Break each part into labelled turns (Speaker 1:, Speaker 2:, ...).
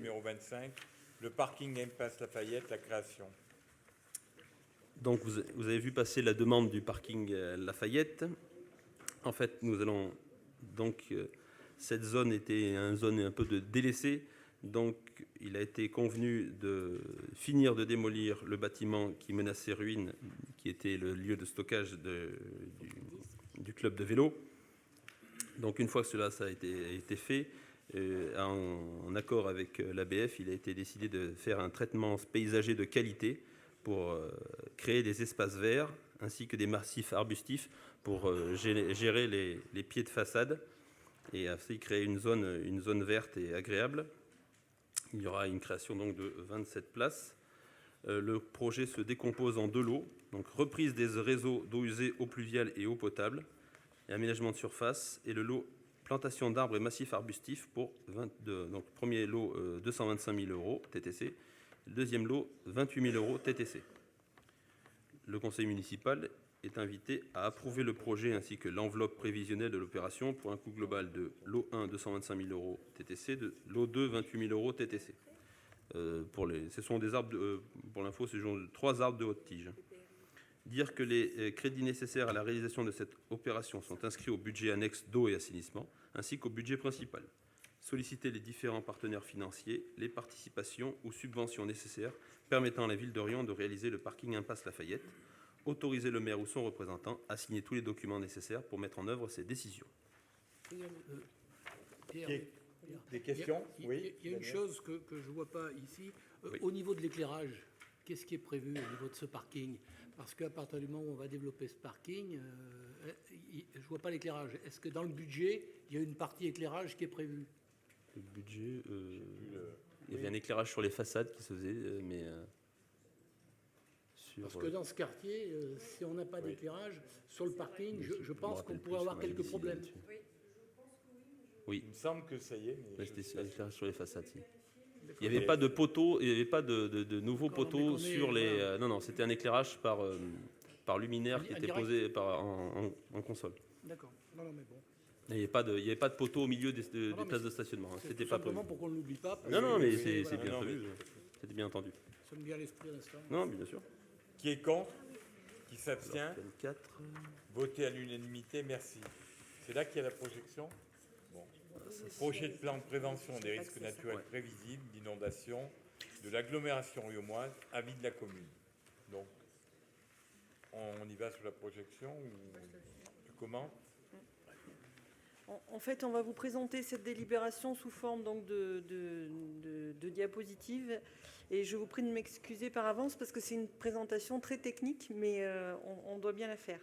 Speaker 1: numéro 25, le parking Impasse Lafayette, la création.
Speaker 2: Donc, vous avez vu passer la demande du parking Lafayette. En fait, nous allons donc cette zone était une zone un peu de délaissée. Donc, il a été convenu de finir de démolir le bâtiment qui menaçait ruine, qui était le lieu de stockage du club de vélo. Donc, une fois que cela ça a été fait, en accord avec l'ABF, il a été décidé de faire un traitement paysager de qualité pour créer des espaces verts ainsi que des massifs arbustifs pour gérer les pieds de façade et ainsi créer une zone verte et agréable. Il y aura une création donc de 27 places. Le projet se décompose en 2 lots, donc reprise des réseaux d'eau usée, eau pluviale et eau potable, et aménagement de surface, et le lot plantation d'arbres et massifs arbustifs pour 22. Donc premier lot 225 000 € TTC, le deuxième lot 28 000 € TTC. Le conseil municipal est invité à approuver le projet ainsi que l'enveloppe prévisionnelle de l'opération pour un coût global de lot 1 225 000 € TTC, de lot 2 28 000 € TTC. Ce sont des arbres, pour l'info, ce sont 3 arbres de haute tige. Dire que les crédits nécessaires à la réalisation de cette opération sont inscrits au budget annexe d'eau et assainissement, ainsi qu'au budget principal. Solliciter les différents partenaires financiers, les participations ou subventions nécessaires permettant à la ville d'Orion de réaliser le parking Impasse Lafayette. Autoriser le maire ou son représentant à signer tous les documents nécessaires pour mettre en œuvre ces décisions.
Speaker 1: Des questions?
Speaker 3: Oui. Il y a une chose que je ne vois pas ici. Oui. Au niveau de l'éclairage, qu'est-ce qui est prévu au niveau de ce parking? Parce qu'à partir du moment où on va développer ce parking, je ne vois pas l'éclairage. Est-ce que dans le budget, il y a une partie éclairage qui est prévue?
Speaker 2: Le budget, il y avait un éclairage sur les façades qui se faisait, mais...
Speaker 3: Parce que dans ce quartier, si on n'a pas d'éclirage sur le parking, je pense qu'on pourrait avoir quelques problèmes.
Speaker 2: Oui.
Speaker 1: Il me semble que ça y est.
Speaker 2: Mais c'était l'éclairage sur les façades. Si. Il n'y avait pas de poteaux, il n'y avait pas de nouveaux poteaux sur les... non, c'était un éclairage par luminaire qui était posé en console.
Speaker 3: D'accord. Non, mais bon.
Speaker 2: Il n'y avait pas de poteaux au milieu des places de stationnement.
Speaker 3: C'était pas simplement pour qu'on ne l'oublie pas.
Speaker 2: Non, mais c'est bien prévu. C'était bien entendu.
Speaker 3: Ça me vient à l'esprit à l'instant.
Speaker 2: Non, bien sûr.
Speaker 1: Qui est contre? Qui s'abstient?
Speaker 2: 4.
Speaker 1: Voté à l'unanimité, merci. C'est là qu'il y a la projection? Bon. Projet de plan de prévention des risques naturels prévisibles, d'inondation, de l'agglomération riomoise, avis de la commune. Donc, on y va sur la projection ou tu commentes?
Speaker 4: En fait, on va vous présenter cette délibération sous forme donc, de diapositive. Et je vous prie de m'excuser par avance parce que c'est une présentation très technique, mais on doit bien la faire.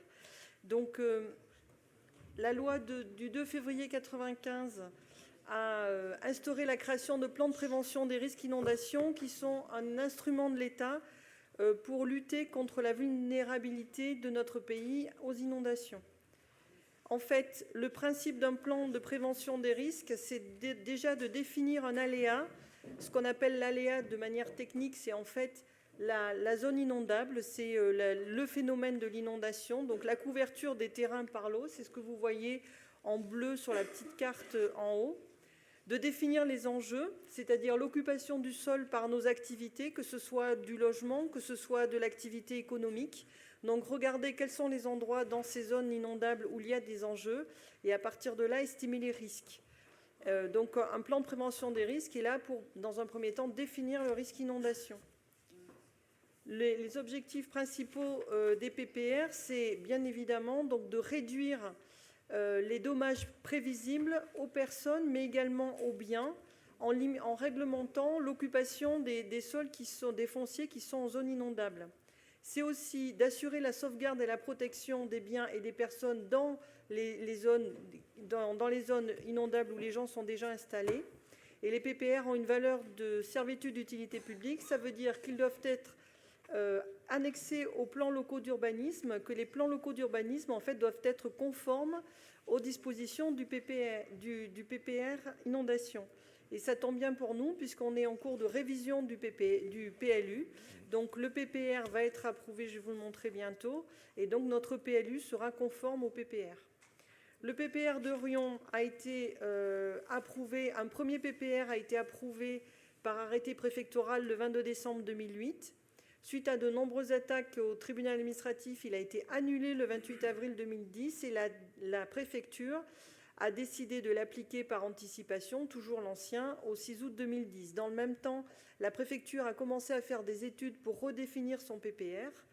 Speaker 4: Donc, la loi du 2 février 1995 a instauré la création de plans de prévention des risques inondations qui sont un instrument de l'État pour lutter contre la vulnérabilité de notre pays aux inondations. En fait, le principe d'un plan de prévention des risques, c'est déjà de définir un aléa. Ce qu'on appelle l'aléa de manière technique, c'est en fait la zone inondable, c'est le phénomène de l'inondation, donc la couverture des terrains par l'eau, c'est ce que vous voyez en bleu sur la petite carte en haut. De définir les enjeux, c'est-à-dire l'occupation du sol par nos activités, que ce soit du logement, que ce soit de l'activité économique. Donc, regardez quels sont les endroits dans ces zones inondables où il y a des enjeux et à partir de là, estimer les risques. Donc, un plan de prévention des risques est là pour, dans un premier temps, définir le risque inondation. Les objectifs principaux des PPR, c'est bien évidemment donc, de réduire les dommages prévisibles aux personnes, mais également aux biens, en réglementant l'occupation des sols des fonciers qui sont en zone inondable. C'est aussi d'assurer la sauvegarde et la protection des biens et des personnes dans les zones inondables où les gens sont déjà installés. Et les PPR ont une valeur de servitude d'utilité publique. Ça veut dire qu'ils doivent être annexés aux plans locaux d'urbanisme, que les plans locaux d'urbanisme en fait, doivent être conformes aux dispositions du PPR inondation. Et ça tombe bien pour nous, puisqu'on est en cours de révision du PLU. Donc le PPR va être approuvé, je vais vous le montrer bientôt. Et donc notre PLU sera conforme au PPR. Le PPR d'Orion a été approuvé, un premier PPR a été approuvé par arrêté préfectoral le 22 décembre 2008. Suite à de nombreuses attaques au tribunal administratif, il a été annulé le 28 avril 2010 et la préfecture a décidé de l'appliquer par anticipation, toujours l'ancien, au 6 août 2010. Dans le même temps, la préfecture a commencé à faire des études pour redéfinir son PPR,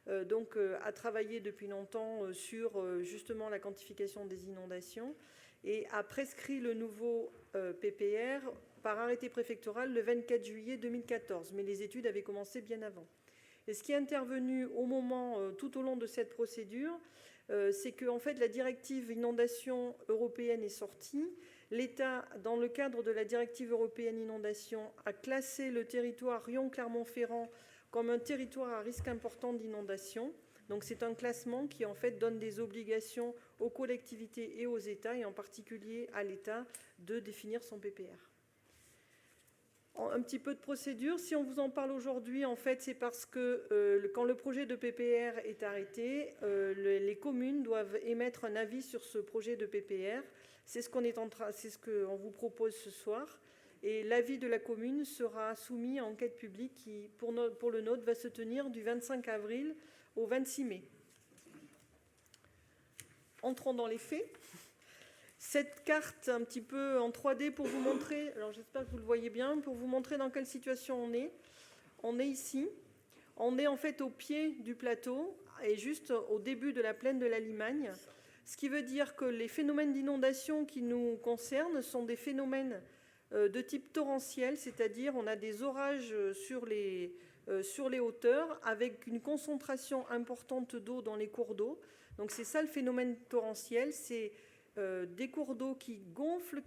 Speaker 4: a travaillé depuis longtemps sur justement la quantification des inondations et a prescrit le nouveau PPR par arrêté préfectoral le 24 juillet 2014. Mais les études avaient commencé bien avant. Et ce qui est intervenu tout au long de cette procédure, c'est que en fait, la directive inondation européenne est sortie. L'État, dans le cadre de la directive européenne inondation, a classé le territoire Riom-Clermont-Ferrand comme un territoire à risque important d'inondation. Donc c'est un classement qui en fait donne des obligations aux collectivités et aux États, et en particulier à l'État, de définir son PPR. Un petit peu de procédure. Si on vous en parle aujourd'hui, en fait, c'est parce que quand le projet de PPR est arrêté, les communes doivent émettre un avis sur ce projet de PPR. C'est ce qu'on vous propose ce soir. Et l'avis de la commune sera soumis à enquête publique qui, pour le nôtre, va se tenir du 25 avril au 26 mai. Entrons dans les faits. Cette carte un petit peu en 3D pour vous montrer, alors j'espère que vous le voyez bien, pour vous montrer dans quelle situation on est. On est ici. On est en fait au pied du plateau et juste au début de la plaine de la Limagne. Ce qui veut dire que les phénomènes d'inondation qui nous concernent sont des phénomènes de type torrentiel, c'est-à-dire on a des orages sur les hauteurs avec une concentration importante d'eau dans les cours d'eau. Donc c'est ça le phénomène torrentiel, c'est des cours d'eau qui gonflent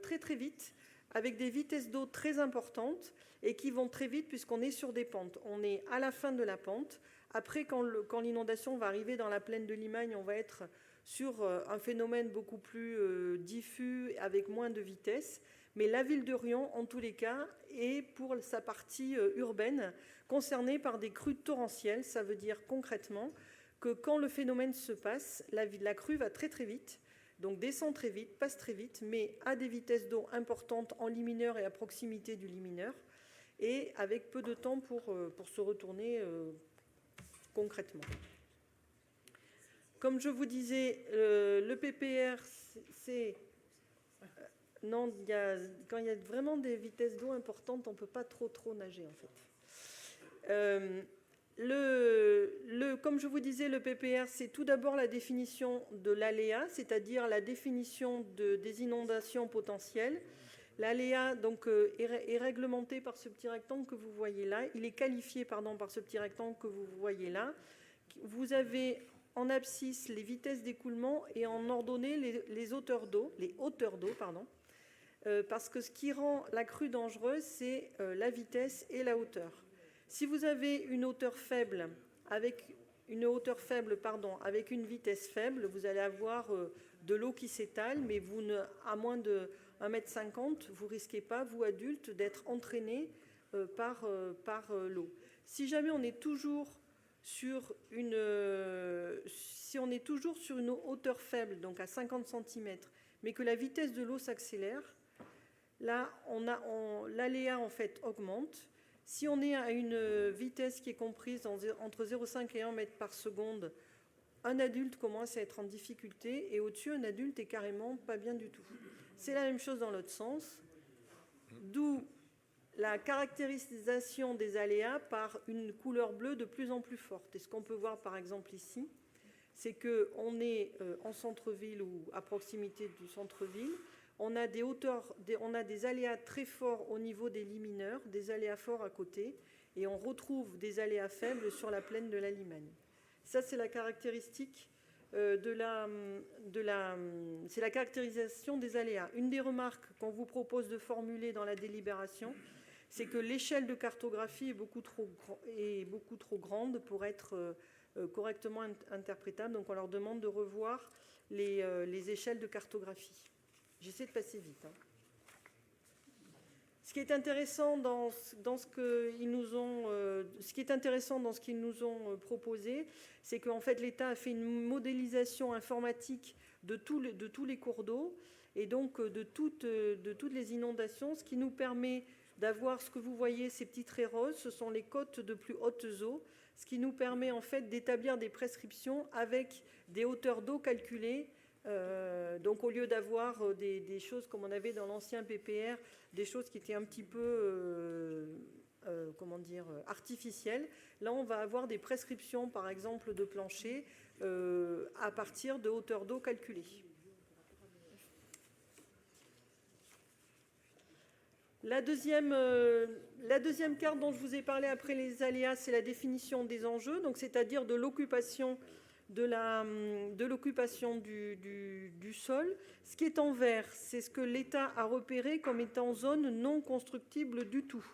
Speaker 4: très très vite, avec des vitesses d'eau très importantes et qui vont très vite puisqu'on est sur des pentes. On est à la fin de la pente. Après, quand l'inondation va arriver dans la plaine de Limagne, on va être sur un phénomène beaucoup plus diffus, avec moins de vitesse. Mais la ville de Riom, en tous les cas, est pour sa partie urbaine concernée par des crues torrentielles. Ça veut dire concrètement que quand le phénomène se passe, la crue va très très vite. Donc descend très vite, passe très vite, mais à des vitesses d'eau importantes en lit mineur et à proximité du lit mineur, et avec peu de temps pour se retourner concrètement. Comme je vous disais, le PPR, c'est... Non, quand il y a vraiment des vitesses d'eau importantes, on ne peut pas trop nager en fait. Comme je vous disais, le PPR, c'est tout d'abord la définition de l'aléa, c'est-à-dire la définition des inondations potentielles. L'aléa donc, est réglementé par ce petit rectangle que vous voyez là. Il est qualifié par ce petit rectangle que vous voyez là. Vous avez en abscisse les vitesses d'écoulement et en ordonnée les hauteurs d'eau, parce que ce qui rend la crue dangereuse, c'est la vitesse et la hauteur. Si vous avez une hauteur faible avec une vitesse faible, vous allez avoir de l'eau qui s'étale, mais à moins de 1,50 m, vous ne risquez pas, vous adultes, d'être entraînés par l'eau. Si jamais on est toujours sur une hauteur faible, donc à 50 cm, mais que la vitesse de l'eau s'accélère, là, l'aléa en fait augmente. Si on est à une vitesse qui est comprise entre 0,5 et 1 mètre par seconde, un adulte commence à être en difficulté et au-dessus, un adulte est carrément pas bien du tout. C'est la même chose dans l'autre sens, d'où la caractérisation des aléas par une couleur bleue de plus en plus forte. Et ce qu'on peut voir par exemple ici, c'est qu'on est en centre-ville ou à proximité du centre-ville. On a des aléas très forts au niveau des lits mineurs, des aléas forts à côté, et on retrouve des aléas faibles sur la plaine de la Limagne. Ça, c'est la caractéristique c'est la caractérisation des aléas. Une des remarques qu'on vous propose de formuler dans la délibération, c'est que l'échelle de cartographie est beaucoup trop grande pour être correctement interprétable. Donc, on leur demande de revoir les échelles de cartographie. J'essaie de passer vite. Ce qui est intéressant dans ce qu'ils nous ont proposé, c'est qu'en fait l'État a fait une modélisation informatique de tous les cours d'eau et donc de toutes les inondations, ce qui nous permet d'avoir ce que vous voyez, ces petits traits roses, ce sont les côtes de plus hautes eaux, ce qui nous permet en fait d'établir des prescriptions avec des hauteurs d'eau calculées. Donc au lieu d'avoir des choses comme on avait dans l'ancien PPR, des choses qui étaient un petit peu artificielles, là on va avoir des prescriptions par exemple de plancher à partir de hauteurs d'eau calculées. La deuxième carte dont je vous ai parlé après les aléas, c'est la définition des enjeux, donc c'est-à-dire de l'occupation du sol. Ce qui est en vert, c'est ce que l'État a repéré comme étant zone non constructible du tout.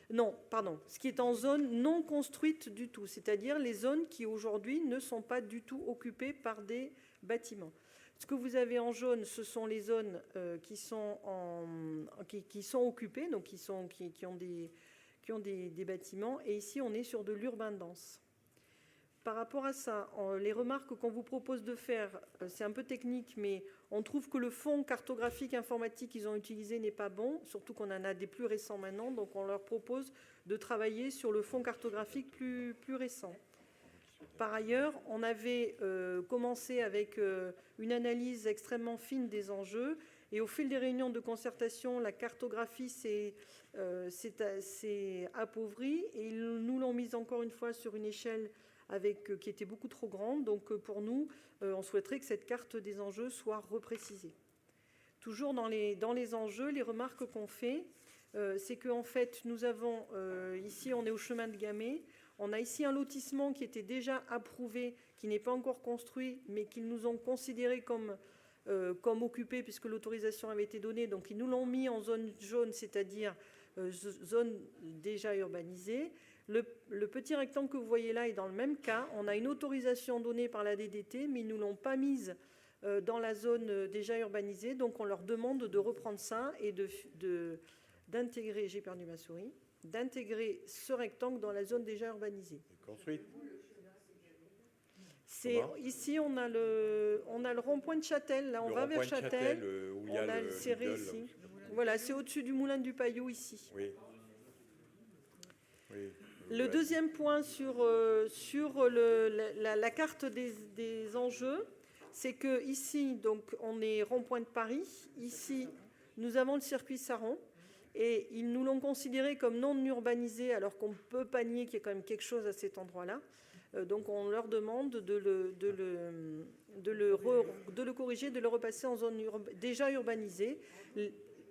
Speaker 4: Non, pardon, ce qui est en zone non construite du tout, c'est-à-dire les zones qui aujourd'hui ne sont pas du tout occupées par des bâtiments. Ce que vous avez en jaune, ce sont les zones qui sont occupées, donc qui ont des bâtiments. Et ici, on est sur de l'urbain dense. Par rapport à ça, les remarques qu'on vous propose de faire, c'est un peu technique, mais on trouve que le fond cartographique informatique qu'ils ont utilisé n'est pas bon, surtout qu'on en a des plus récents maintenant. Donc on leur propose de travailler sur le fond cartographique plus récent. Par ailleurs, on avait commencé avec une analyse extrêmement fine des enjeux et au fil des réunions de concertation, la cartographie s'est appauvrie et ils nous l'ont mise encore une fois sur une échelle qui était beaucoup trop grande. Donc pour nous, on souhaiterait que cette carte des enjeux soit reprécisée. Toujours dans les enjeux, les remarques qu'on fait, c'est qu'en fait, nous avons, ici on est au chemin de Gamay, on a ici un lotissement qui était déjà approuvé, qui n'est pas encore construit, mais qu'ils nous ont considéré comme occupé puisque l'autorisation avait été donnée. Donc ils nous l'ont mis en zone jaune, c'est-à-dire zone déjà urbanisée. Le petit rectangle que vous voyez là est dans le même cas. On a une autorisation donnée par la DDT, mais ils ne nous l'ont pas mise dans la zone déjà urbanisée. Donc on leur demande de reprendre ça et d'intégrer, j'ai perdu ma souris, d'intégrer ce rectangle dans la zone déjà urbanisée.
Speaker 1: Construite.
Speaker 4: Ici, on a le rond-point de Châtel. Là, on va vers Châtel.
Speaker 1: On a le
Speaker 4: serré ici. Voilà, c'est au-dessus du moulin du Paillot ici.
Speaker 1: Oui.
Speaker 4: Le deuxième point sur la carte des enjeux, c'est que ici, donc, on est rond-point de Paris. Ici, nous avons le circuit Saron. Et ils nous l'ont considéré comme non urbanisé, alors qu'on peut pas nier qu'il y a quand même quelque chose à cet endroit-là. Donc on leur demande de le corriger, de le repasser en zone déjà urbanisée,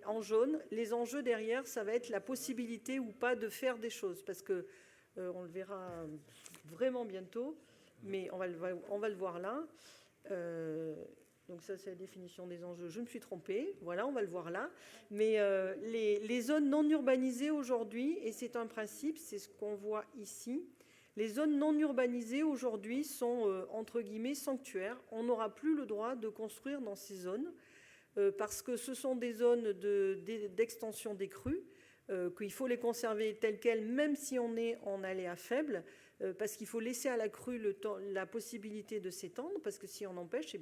Speaker 4: en jaune. Les enjeux derrière, ça va être la possibilité ou pas de faire des choses, parce que on le verra vraiment bientôt, mais on va le voir là. Donc ça, c'est la définition des enjeux. Je me suis trompée. Voilà, on va le voir là. Mais les zones non urbanisées aujourd'hui, et c'est un principe, c'est ce qu'on voit ici, les zones non urbanisées aujourd'hui sont, entre guillemets, sanctuaires. On n'aura plus le droit de construire dans ces zones parce que ce sont des zones d'extension des crues, qu'il faut les conserver telles quelles, même si on est en aléa faible, parce qu'il faut laisser à la crue la possibilité de s'étendre, parce que si on empêche,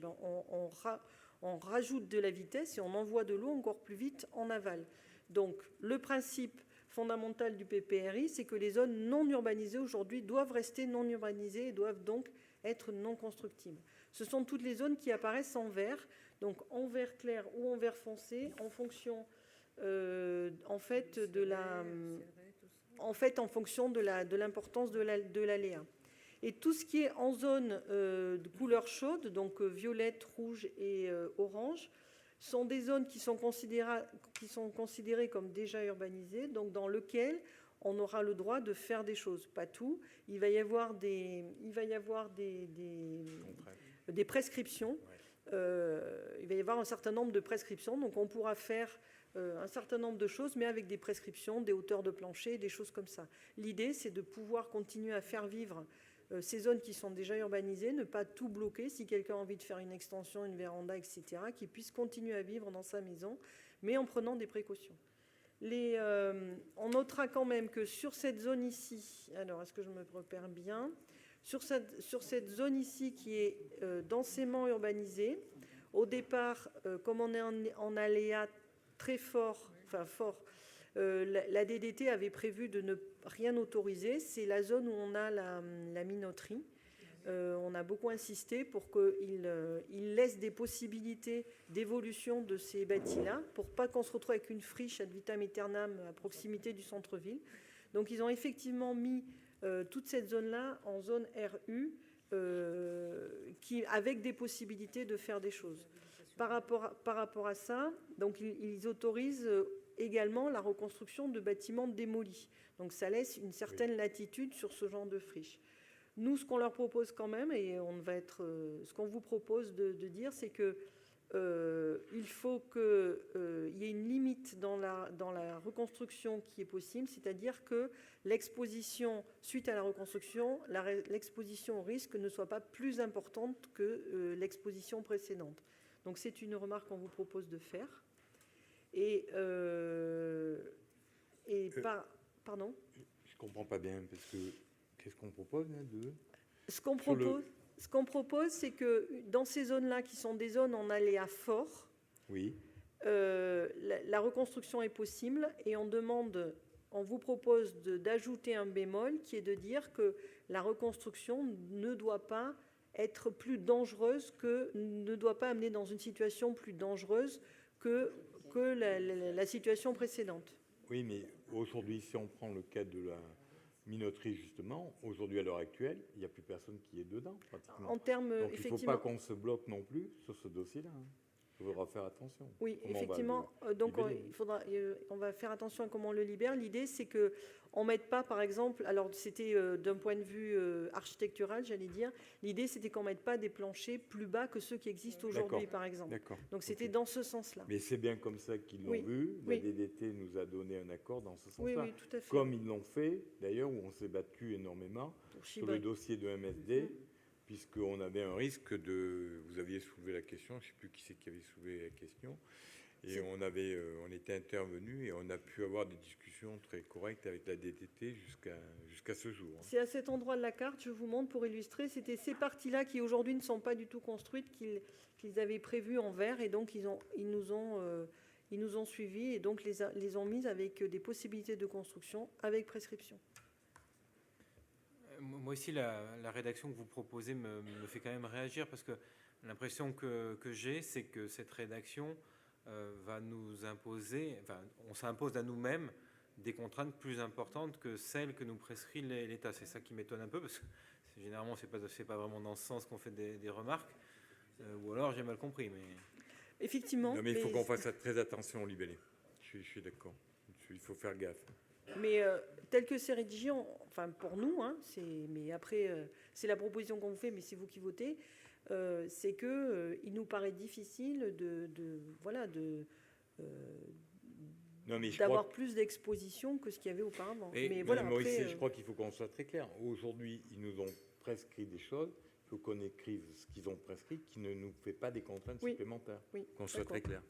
Speaker 4: on rajoute de la vitesse et on envoie de l'eau encore plus vite en aval. Donc le principe fondamental du PPRI, c'est que les zones non urbanisées aujourd'hui doivent rester non urbanisées et doivent donc être non constructibles. Ce sont toutes les zones qui apparaissent en vert, donc en vert clair ou en vert foncé, en fonction en fonction de l'importance de l'aléa. Et tout ce qui est en zone de couleur chaude, donc violette, rouge et orange, sont des zones qui sont considérées comme déjà urbanisées, donc dans lesquelles on aura le droit de faire des choses. Pas tout. Il va y avoir des prescriptions. Il va y avoir un certain nombre de prescriptions. Donc on pourra faire un certain nombre de choses, mais avec des prescriptions, des hauteurs de plancher, des choses comme ça. L'idée, c'est de pouvoir continuer à faire vivre ces zones qui sont déjà urbanisées, ne pas tout bloquer. Si quelqu'un a envie de faire une extension, une véranda, etc., qu'il puisse continuer à vivre dans sa maison, mais en prenant des précautions. On notera quand même que sur cette zone ici, alors est-ce que je me repère bien, sur cette zone ici qui est densément urbanisée, au départ, comme on est en aléa très fort, La DDT avait prévu de ne rien autoriser. C'est la zone où on a la minoterie. On a beaucoup insisté pour qu'il laisse des possibilités d'évolution de ces bâtis-là, pour pas qu'on se retrouve avec une friche ad vitam aeternam à proximité du centre-ville. Donc ils ont effectivement mis toute cette zone-là en zone RU, avec des possibilités de faire des choses. Par rapport à ça, donc ils autorisent également la reconstruction de bâtiments démolis. Donc ça laisse une certaine latitude sur ce genre de friche. Nous, ce qu'on leur propose quand même, et ce qu'on vous propose de dire, c'est que il faut qu'il y ait une limite dans la reconstruction qui est possible, c'est-à-dire que l'exposition, suite à la reconstruction, l'exposition au risque ne soit pas plus importante que l'exposition précédente. Donc c'est une remarque qu'on vous propose de faire. Pardon ?
Speaker 1: Je ne comprends pas bien, parce que qu'est-ce qu'on propose là,
Speaker 4: Ce qu'on propose, c'est que dans ces zones-là, qui sont des zones en aléa fort,
Speaker 1: oui.
Speaker 4: La reconstruction est possible, et on vous propose d'ajouter un bémol qui est de dire que la reconstruction ne doit pas être plus dangereuse, ne doit pas amener dans une situation plus dangereuse que la situation précédente.
Speaker 1: Oui, mais aujourd'hui, si on prend le cas de la minoterie, justement, aujourd'hui, à l'heure actuelle, il n'y a plus personne qui est dedans, pratiquement.
Speaker 4: En termes,
Speaker 1: donc, il ne faut pas qu'on se bloque non plus sur ce dossier-là. Il faudra faire attention.
Speaker 4: Oui, effectivement. Donc, on va faire attention à comment on le libère. L'idée, c'est qu'on ne mette pas, par exemple, alors c'était d'un point de vue architectural, j'allais dire, l'idée, c'était qu'on ne mette pas des planchers plus bas que ceux qui existent aujourd'hui, par exemple.
Speaker 1: D'accord.
Speaker 4: Donc, c'était dans ce sens-là.
Speaker 1: Mais c'est bien comme ça qu'ils l'ont vu. La DDT nous a donné un accord dans ce sens-là.
Speaker 4: Oui, tout à fait.
Speaker 1: Comme ils l'ont fait, d'ailleurs, où on s'est battu énormément sur le dossier de MSD. Puisqu'on avait un risque vous aviez soulevé la question, je ne sais plus qui c'est qui avait soulevé la question, et on était intervenu et on a pu avoir des discussions très correctes avec la DDT jusqu'à ce jour.
Speaker 4: C'est à cet endroit de la carte, je vous montre pour illustrer, c'était ces parties-là qui aujourd'hui ne sont pas du tout construites, qu'ils avaient prévues en vert, et donc ils nous ont suivis et donc les ont mises avec des possibilités de construction avec prescription.
Speaker 5: Moi aussi, la rédaction que vous proposez me fait quand même réagir, parce que l'impression que j'ai, c'est que cette rédaction va nous imposer, on s'impose à nous-mêmes des contraintes plus importantes que celles que nous prescrit l'État. C'est ça qui m'étonne un peu, parce que généralement, c'est pas vraiment dans ce sens qu'on fait des remarques, ou alors j'ai mal compris. Mais...
Speaker 4: Effectivement.
Speaker 1: Non, mais il faut qu'on fasse très attention au libellé. Je suis d'accord. Il faut faire gaffe.
Speaker 4: Mais tel que c'est rédigé, enfin pour nous, mais après c'est la proposition qu'on vous fait, mais c'est vous qui votez, c'est que il nous paraît difficile d'avoir plus d'exposition que ce qu'il y avait auparavant.
Speaker 1: Mais voilà, Maurice, je crois qu'il faut qu'on soit très clair. Aujourd'hui, ils nous ont prescrit des choses. Il faut qu'on écrive ce qu'ils ont prescrit, qui ne nous fait pas des contraintes supplémentaires.
Speaker 4: Oui,
Speaker 1: qu'on soit très clair.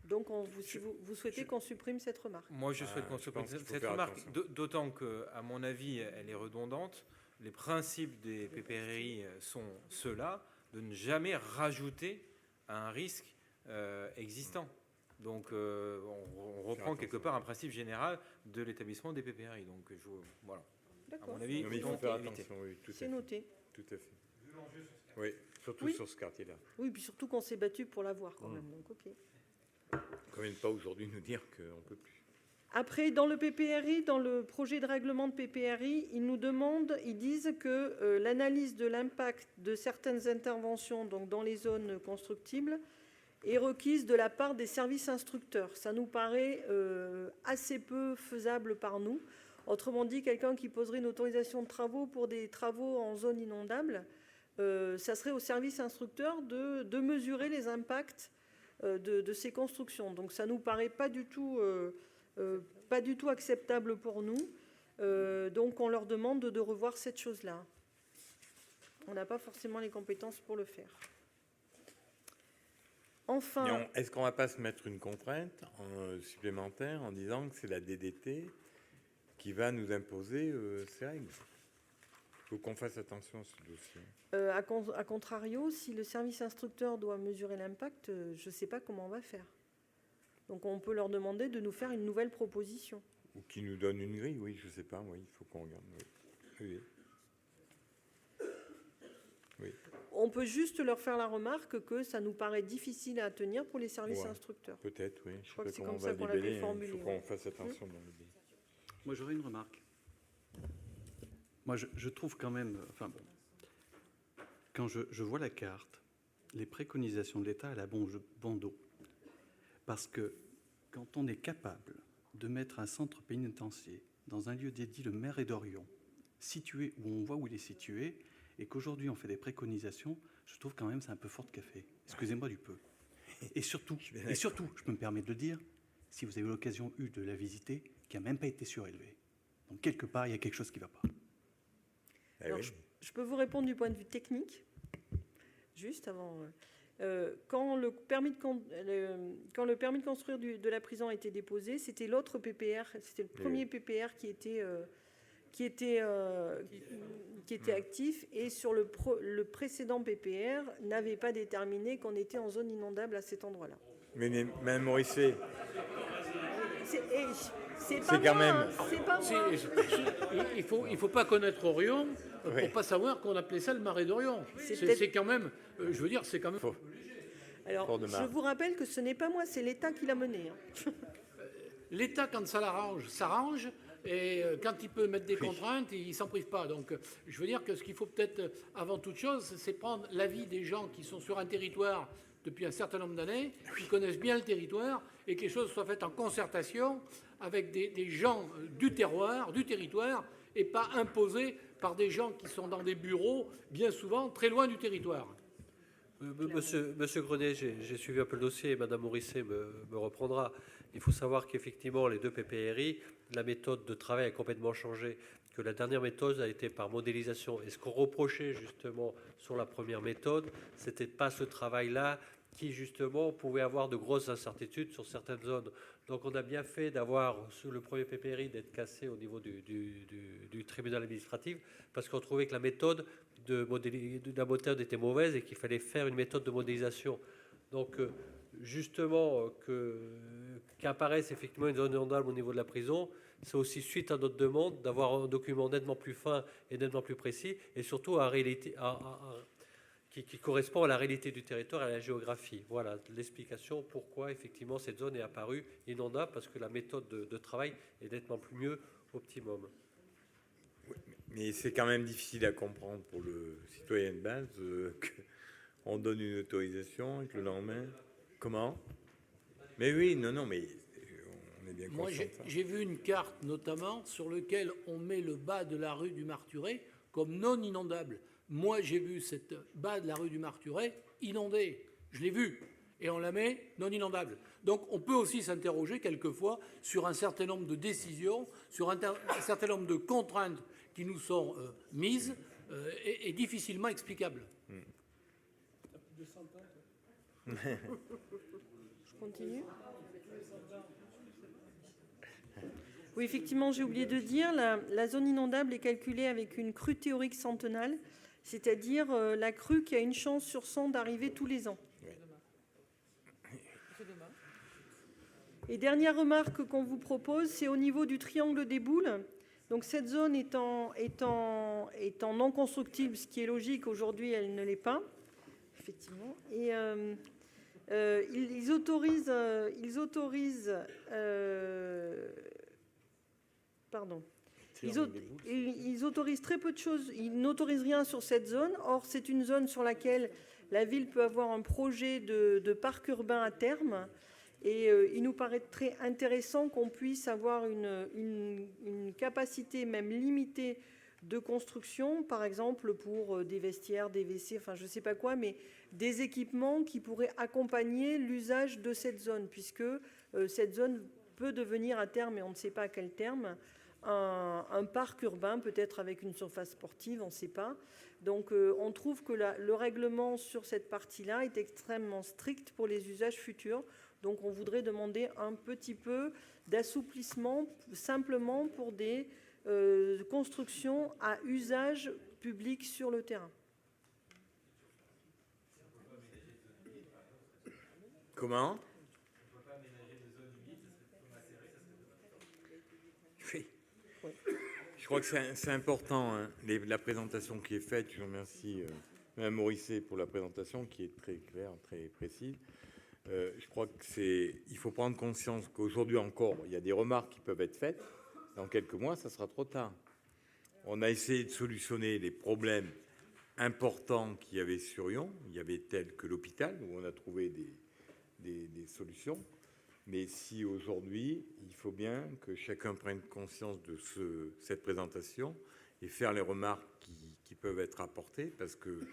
Speaker 4: Donc, vous souhaitez qu'on supprime cette remarque?
Speaker 5: Moi, je souhaite qu'on supprime cette remarque, d'autant qu'à mon avis, elle est redondante. Les principes des PPRI sont ceux-là, de ne jamais rajouter un risque existant. Donc, on reprend quelque part un principe général de l'établissement des PPRI. Donc, voilà.
Speaker 4: D'accord.
Speaker 5: À mon avis,
Speaker 1: il faut faire attention. Oui,
Speaker 4: c'est noté.
Speaker 1: Tout à fait. Oui, surtout sur ce quartier-là.
Speaker 4: Oui, puis surtout qu'on s'est battu pour l'avoir quand même. Donc, ok.
Speaker 1: Quand même pas aujourd'hui nous dire qu'on ne peut plus.
Speaker 4: Après, dans le PPRI, dans le projet de règlement de PPRI, ils disent que l'analyse de l'impact de certaines interventions donc dans les zones constructibles est requise de la part des services instructeurs. Ça nous paraît assez peu faisable par nous. Autrement dit, quelqu'un qui poserait une autorisation de travaux pour des travaux en zone inondable, ça serait au service instructeur de mesurer les impacts de ces constructions. Donc ça ne nous paraît pas du tout acceptable pour nous. Donc on leur demande de revoir cette chose-là. On n'a pas forcément les compétences pour le faire. Enfin...
Speaker 1: Est-ce qu'on ne va pas se mettre une contrainte supplémentaire en disant que c'est la DDT qui va nous imposer ces règles? Il faut qu'on fasse attention à ce dossier.
Speaker 4: A contrario, si le service instructeur doit mesurer l'impact, je ne sais pas comment on va faire. Donc on peut leur demander de nous faire une nouvelle proposition.
Speaker 1: Ou qui nous donne une grille, oui, je sais pas, oui, il faut qu'on regarde. Oui. Oui.
Speaker 4: On peut juste leur faire la remarque que ça nous paraît difficile à tenir pour les services instructeurs.
Speaker 1: Peut-être, oui.
Speaker 4: Je crois que c'est comme ça qu'on l'avait formulé.
Speaker 1: Il faut qu'on fasse attention dans l'idée.
Speaker 6: Moi, j'aurais une remarque. Moi, je trouve quand même... Enfin bon, quand je vois la carte, les préconisations de l'État, elle a bon dos. Parce que quand on est capable de mettre un centre pénitentiaire dans un lieu dédié, le Marais d'Orion, situé où on voit où il est situé, et qu'aujourd'hui on fait des préconisations, je trouve quand même c'est un peu fort de café. Excusez-moi du peu. Et surtout, je peux me permettre de le dire, si vous avez l'occasion de la visiter, qui n'a même pas été surélevé. Donc quelque part, il y a quelque chose qui ne va pas.
Speaker 4: Alors, je peux vous répondre du point de vue technique, juste avant. Quand le permis de construire de la prison a été déposé, c'était l'autre PPR, c'était le premier PPR qui était actif, et sur le précédent PPR n'avait pas déterminé qu'on était en zone inondable à cet endroit-là.
Speaker 1: Mais Mme Morisset,
Speaker 4: c'est pas
Speaker 1: quand
Speaker 4: moi,
Speaker 1: même.
Speaker 4: C'est pas moi.
Speaker 3: Il faut pas connaître Orion pour pas savoir qu'on appelait ça le Marais d'Orion. C'est quand même, je veux dire, c'est quand même.
Speaker 4: Alors, je vous rappelle que ce n'est pas moi, c'est l'État qui l'a mené. Hein.
Speaker 3: L'État, quand ça l'arrange, s'arrange. Et quand il peut mettre des contraintes, il ne s'en prive pas. Donc, je veux dire que ce qu'il faut peut-être, avant toute chose, c'est prendre l'avis des gens qui sont sur un territoire depuis un certain nombre d'années, qui connaissent bien le territoire, et que les choses soient faites en concertation avec des gens du terroir, du territoire, et pas imposées par des gens qui sont dans des bureaux, bien souvent très loin du territoire.
Speaker 7: Monsieur Grenet, j'ai suivi un peu le dossier et Mme Morisset me reprendra. Il faut savoir qu'effectivement, les deux PPRI, la méthode de travail a complètement changé, que la dernière méthode a été par modélisation. Et ce qu'on reprochait justement sur la première méthode, c'était pas ce travail-là qui justement pouvait avoir de grosses incertitudes sur certaines zones. Donc on a bien fait d'avoir sur le premier PPRI d'être cassé au niveau du tribunal administratif, parce qu'on trouvait que la méthode de la méthode était mauvaise et qu'il fallait faire une méthode de modélisation. Donc justement qu'apparaisse effectivement une zone inondable au niveau de la prison, c'est aussi suite à notre demande d'avoir un document nettement plus fin et nettement plus précis, et surtout qui correspond à la réalité du territoire et à la géographie. Voilà l'explication pourquoi effectivement cette zone est apparue inondable, parce que la méthode de travail est nettement plus mieux optimum.
Speaker 1: Oui, mais c'est quand même difficile à comprendre pour le citoyen de base qu'on donne une autorisation et que le lendemain... Comment? Mais oui, non, mais on est bien conscient.
Speaker 3: Moi, j'ai vu une carte notamment sur laquelle on met le bas de la rue du Marturet comme non inondable. Moi, j'ai vu cette bas de la rue du Marturet inondée. Je l'ai vu. Et on la met non inondable. Donc, on peut aussi s'interroger quelquefois sur un certain nombre de décisions, sur un certain nombre de contraintes qui nous sont mises et difficilement explicables.
Speaker 4: Je continue. Oui, effectivement, j'ai oublié de dire, la zone inondable est calculée avec une crue théorique centenale, c'est-à-dire la crue qui a une chance sur 100 d'arriver tous les ans. Et dernière remarque qu'on vous propose, c'est au niveau du triangle des boules. Donc cette zone étant non constructible, ce qui est logique, aujourd'hui elle ne l'est pas, effectivement. Et ils autorisent très peu de choses. Ils n'autorisent rien sur cette zone. Or, c'est une zone sur laquelle la ville peut avoir un projet de parc urbain à terme. Et il nous paraît très intéressant qu'on puisse avoir une capacité même limitée de construction, par exemple pour des vestiaires, des WC, enfin je ne sais pas quoi, mais des équipements qui pourraient accompagner l'usage de cette zone, puisque cette zone peut devenir à terme, et on ne sait pas à quel terme, un parc urbain, peut-être avec une surface sportive, on ne sait pas. Donc on trouve que le règlement sur cette partie-là est extrêmement strict pour les usages futurs. Donc on voudrait demander un petit peu d'assouplissement simplement pour des constructions à usage public sur le terrain.
Speaker 1: Comment?
Speaker 4: oui.
Speaker 1: Je crois que c'est important, hein, la présentation qui est faite. Je remercie Mme Morisset pour la présentation qui est très claire, très précise. Je crois qu'il faut prendre conscience qu'aujourd'hui encore, il y a des remarques qui peuvent être faites. Dans quelques mois, ça sera trop tard. On a essayé de solutionner les problèmes importants qu'il y avait sur Yon. Il y avait tel que l'hôpital, où on a trouvé des solutions. Mais si aujourd'hui, il faut bien que chacun prenne conscience de cette présentation et faire les remarques qui peuvent être apportées, parce que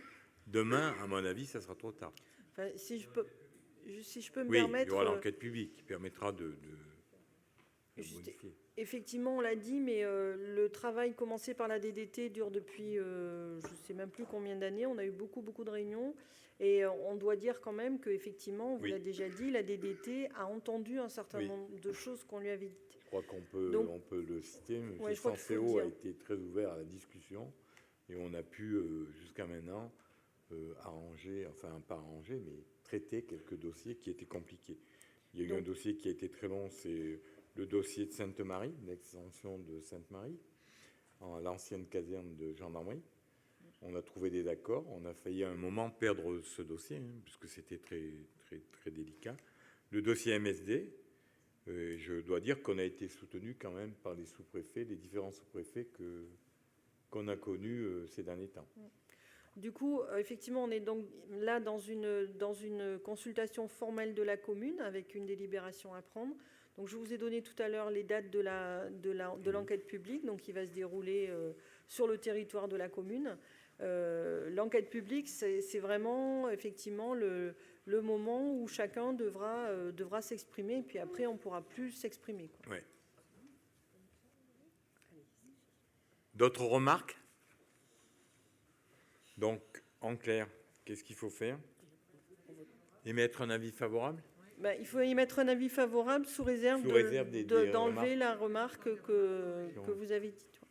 Speaker 1: demain, à mon avis, ça sera trop tard.
Speaker 4: Enfin, si je peux me
Speaker 1: Oui,
Speaker 4: permettre...
Speaker 1: il y aura l'enquête publique qui permettra de modifier.
Speaker 4: Effectivement, on l'a dit, mais le travail commencé par la DDT dure depuis je ne sais même plus combien d'années. On a eu beaucoup de réunions. Et on doit dire quand même qu'effectivement, on vous l'a déjà dit, la DDT a entendu un certain nombre de choses qu'on lui avait dites.
Speaker 1: Je crois qu'on peut le citer. M. Sanseo a été très ouvert à la discussion et on a pu, jusqu'à maintenant, arranger, enfin pas arranger, mais traiter quelques dossiers qui étaient compliqués. Il y a eu un dossier qui a été très long, c'est le dossier de Sainte-Marie, l'extension de Sainte-Marie, l'ancienne caserne de gendarmerie. On a trouvé des accords. On a failli à un moment perdre ce dossier, puisque c'était très délicat. Le dossier MSD, je dois dire qu'on a été soutenu quand même par les sous-préfets, les différents sous-préfets qu'on a connus ces derniers temps.
Speaker 4: Du coup, effectivement, on est donc là dans une consultation formelle de la commune avec une délibération à prendre. Donc, je vous ai donné tout à l'heure les dates de l'enquête publique, donc qui va se dérouler sur le territoire de la commune. L'enquête publique, c'est vraiment effectivement le moment où chacun devra s'exprimer, et puis après on pourra plus s'exprimer.
Speaker 1: Ouais. D'autres remarques? Donc, en clair, qu'est-ce qu'il faut faire? Émettre un avis favorable?
Speaker 4: Il faut émettre un avis favorable sous réserve d'enlever la remarque que vous avez dite.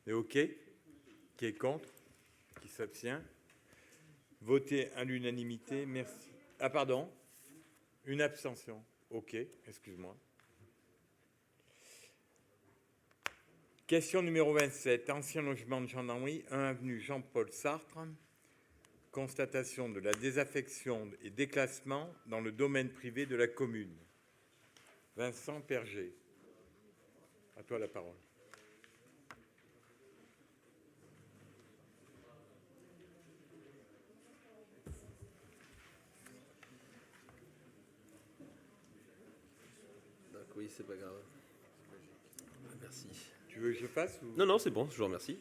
Speaker 1: Et OK? Qui est contre? Qui s'abstient? Voté à l'unanimité, merci. Ah pardon? Une abstention. OK, excuse-moi. Question numéro 27. Ancien logement de gendarmerie, 1 avenue Jean-Paul Sartre. Constatation de la désaffection et déclassement dans le domaine privé de la commune. Vincent Perger. À toi la parole.
Speaker 2: Oui, c'est pas grave. Merci.
Speaker 1: Tu veux que je fasse ou...
Speaker 2: Non, c'est bon, je vous remercie.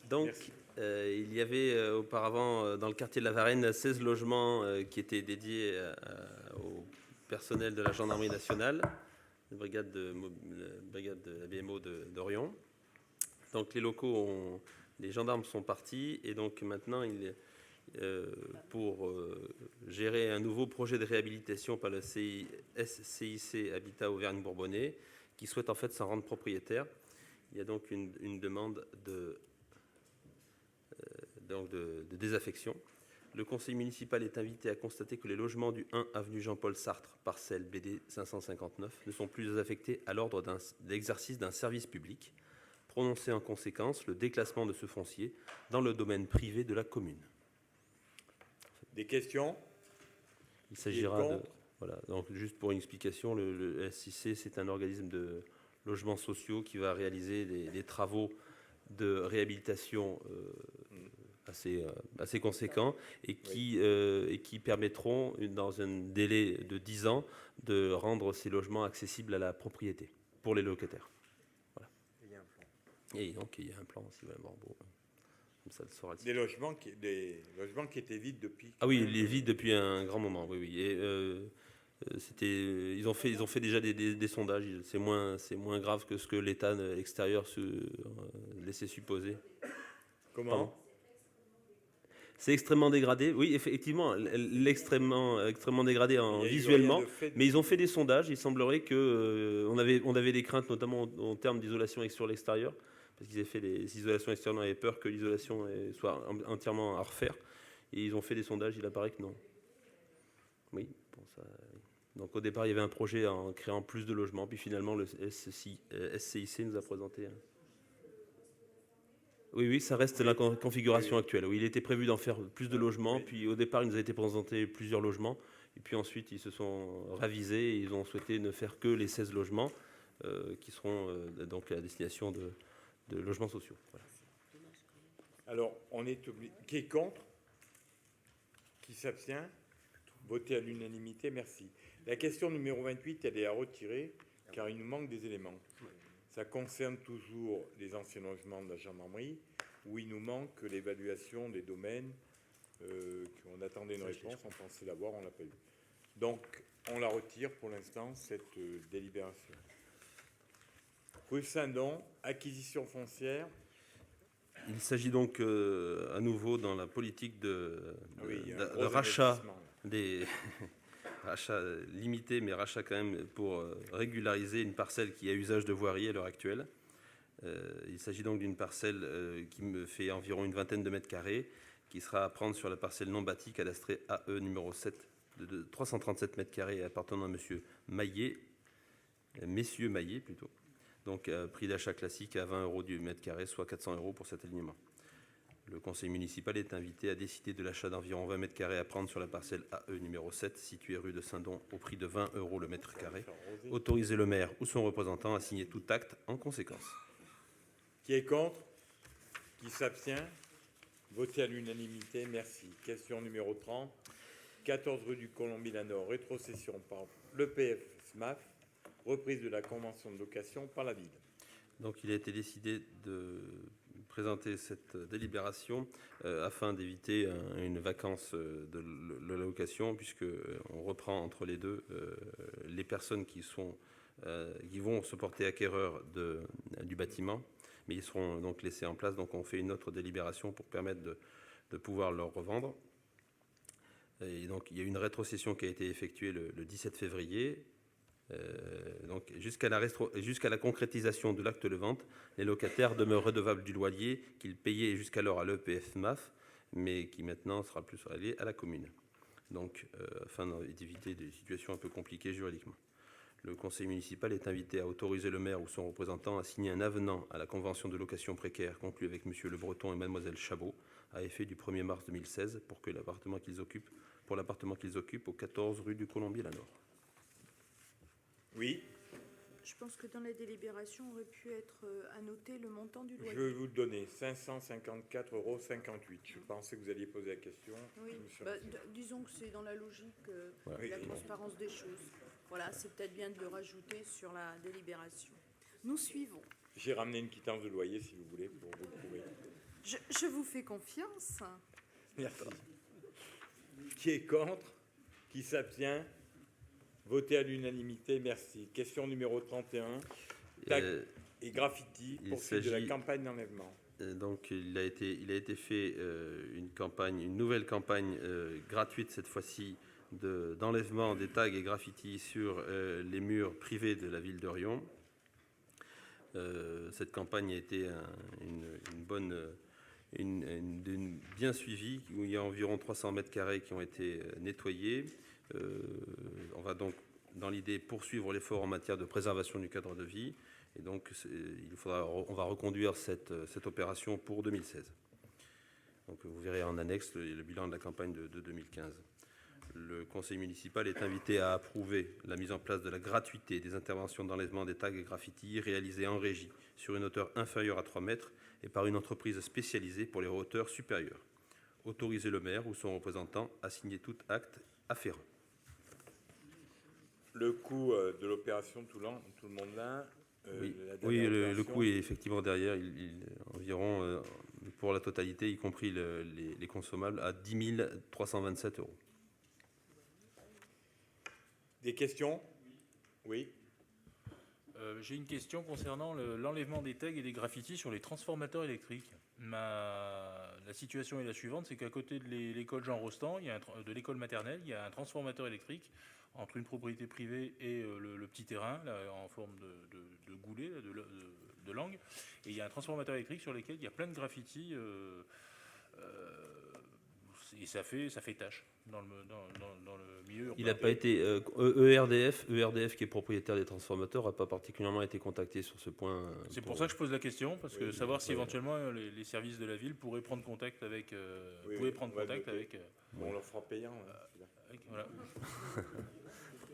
Speaker 2: Donc, il y avait auparavant, dans le quartier de la Varenne, 16 logements qui étaient dédiés au personnel de la gendarmerie nationale, la brigade de la BMO d'Orion. Donc, les gendarmes sont partis et donc maintenant, pour gérer un nouveau projet de réhabilitation par le CIC Habitat Auvergne-Bourbonnais, qui souhaite en fait s'en rendre propriétaire. Il y a donc une demande de désaffection. Le conseil municipal est invité à constater que les logements du 1 avenue Jean-Paul Sartre, parcelle BD 559, ne sont plus affectés à l'ordre d'exercice d'un service public. Prononcer en conséquence le déclassement de ce foncier dans le domaine privé de la commune.
Speaker 1: Des questions?
Speaker 2: Il s'agira de... Voilà, donc juste pour une explication, le SIC, c'est un organisme de logements sociaux qui va réaliser des travaux de réhabilitation assez conséquents et qui permettront, dans un délai de 10 ans, de rendre ces logements accessibles à la propriété pour les locataires. Voilà. Et donc, il y a un plan aussi, vraiment beau. Comme ça, le sera
Speaker 1: des logements qui étaient vides depuis...
Speaker 2: Ah oui, il est vide depuis un grand moment, oui. Et, ils ont fait déjà des sondages. C'est moins grave que ce que l'état extérieur laissait supposer.
Speaker 1: Comment?
Speaker 2: Pardon? C'est extrêmement dégradé. Oui, effectivement, extrêmement dégradé visuellement. Mais ils ont fait des sondages. Il semblerait que on avait des craintes, notamment en termes d'isolation sur l'extérieur, parce qu'ils avaient fait les isolations extérieures. On avait peur que l'isolation soit entièrement à refaire. Et ils ont fait des sondages. Il apparaît que non. Oui, bon, ça. Donc au départ, il y avait un projet en créant plus de logements, puis finalement le SCIC nous a présenté. Oui, ça reste la configuration actuelle. Oui, il était prévu d'en faire plus de logements, puis au départ, il nous a été présenté plusieurs logements, et puis ensuite, ils se sont ravisés, et ils ont souhaité ne faire que les 16 logements, qui seront donc à destination de logements sociaux. Voilà.
Speaker 1: Alors, on est obligé. Qui est contre? Qui s'abstient? Voté à l'unanimité, merci. La question numéro 28, elle est à retirer, car il nous manque des éléments. Ça concerne toujours les anciens logements de la gendarmerie, où il nous manque l'évaluation des domaines. On attendait une réponse, on pensait l'avoir, on ne l'a pas eu. Donc, on la retire pour l'instant, cette délibération. Rue Saint-Don, acquisition foncière.
Speaker 2: Il s'agit donc à nouveau dans la politique de rachat, des rachats limités, mais rachats quand même pour régulariser une parcelle qui a usage de voirie à l'heure actuelle. Il s'agit donc d'une parcelle qui me fait environ une vingtaine de mètres carrés, qui sera à prendre sur la parcelle non bâtie cadastrée AE numéro 7 de 337 mètres carrés appartenant à monsieur messieurs Maillet plutôt. Donc prix d'achat classique à 20 € du mètre carré, soit 400 € pour cet alignement. Le conseil municipal est invité à décider de l'achat d'environ 20 mètres carrés à prendre sur la parcelle AE numéro 7, située rue de Saint-Don, au prix de 20 € le mètre carré. Autoriser le maire ou son représentant à signer tout acte en conséquence.
Speaker 1: Qui est contre? Qui s'abstient? Voté à l'unanimité, merci. Question numéro 30. 14 rue du Colombier-la-Nord, rétrocession par l'EPF SMAF, reprise de la convention de location par la ville.
Speaker 2: Donc il a été décidé de présenter cette délibération afin d'éviter une vacance de la location, puisque on reprend entre les deux les personnes qui vont se porter acquéreurs du bâtiment, mais ils seront donc laissés en place. Donc on fait une autre délibération pour permettre de pouvoir leur revendre. Et donc il y a une rétrocession qui a été effectuée le 17 février. Donc jusqu'à la concrétisation de l'acte de vente, les locataires demeurent redevables du loyer qu'ils payaient jusqu'alors à l'EPF MAF, mais qui maintenant sera plus allié à la commune. Donc afin d'éviter des situations un peu compliquées juridiquement. Le conseil municipal est invité à autoriser le maire ou son représentant à signer un avenant à la convention de location précaire conclue avec monsieur Le Breton et mademoiselle Chabot à effet du 1er mars 2016 pour l'appartement qu'ils occupent au 14 rue du Colombier-la-Nord.
Speaker 1: Oui.
Speaker 8: Je pense que dans la délibération aurait pu être annoté le montant du loyer.
Speaker 1: Je vais vous le donner, 554,58 €. Je pensais que vous alliez poser la question.
Speaker 8: Oui, disons que c'est dans la logique de la transparence des choses. Voilà, c'est peut-être bien de le rajouter sur la délibération. Nous suivons.
Speaker 1: J'ai ramené une quittance de loyer, si vous voulez, pour vous le prouver.
Speaker 8: Je vous fais confiance.
Speaker 1: Merci. Qui est contre? Qui s'abstient? Voté à l'unanimité, merci. Question numéro 31. Tag et graffiti, poursuite de la campagne d'enlèvement.
Speaker 2: Donc il a été fait une nouvelle campagne gratuite cette fois-ci d'enlèvement des tags et graffitis sur les murs privés de la ville de Riom. Cette campagne a été bien suivie, où il y a environ 300 mètres carrés qui ont été nettoyés. On va donc, dans l'idée, poursuivre l'effort en matière de préservation du cadre de vie. Et donc, on va reconduire cette opération pour 2016. Donc, vous verrez en annexe le bilan de la campagne de 2015. Le conseil municipal est invité à approuver la mise en place de la gratuité des interventions d'enlèvement des tags et graffitis réalisées en régie sur une hauteur inférieure à 3 mètres et par une entreprise spécialisée pour les hauteurs supérieures. Autoriser le maire ou son représentant à signer tout acte afférent.
Speaker 1: Le coût de l'opération, tout le monde là.
Speaker 2: Le coût est effectivement derrière. Environ, pour la totalité, y compris les consommables, à 10 327 €.
Speaker 1: Des questions? Oui.
Speaker 9: J'ai une question concernant l'enlèvement des tags et des graffitis sur les transformateurs électriques. La situation est la suivante, c'est qu'à côté de l'école Jean Rostand, de l'école maternelle, il y a un transformateur électrique entre une propriété privée et le petit terrain là, en forme de goulet, de langue. Et il y a un transformateur électrique sur lequel il y a plein de graffitis. et ça fait tâche dans le milieu urbain.
Speaker 2: Il n'a pas été ERDF qui est propriétaire des transformateurs n'a pas particulièrement été contacté sur ce point.
Speaker 9: C'est pour ça que je pose la question, parce que savoir si éventuellement les services de la ville pourraient prendre contact avec
Speaker 1: on leur fera payant.
Speaker 9: voilà.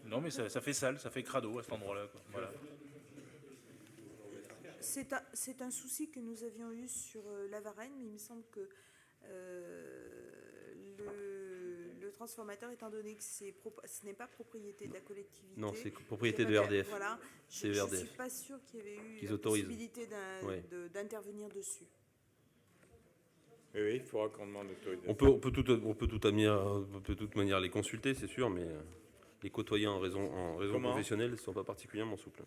Speaker 9: Non, mais ça fait sale, ça fait crado à cet endroit-là, quoi. Voilà.
Speaker 8: C'est un souci que nous avions eu sur la Varenne, mais il me semble que le transformateur, étant donné que ce n'est pas propriété de la collectivité.
Speaker 2: Non, c'est propriété de RDF.
Speaker 8: Voilà, je ne suis pas sûre qu'il y avait eu la possibilité d'intervenir dessus.
Speaker 1: Oui, il faudra qu'on demande l'autorisation.
Speaker 2: On peut de toute manière les consulter, c'est sûr, mais les côtoyer en raison professionnelle ne sont pas particulièrement souples.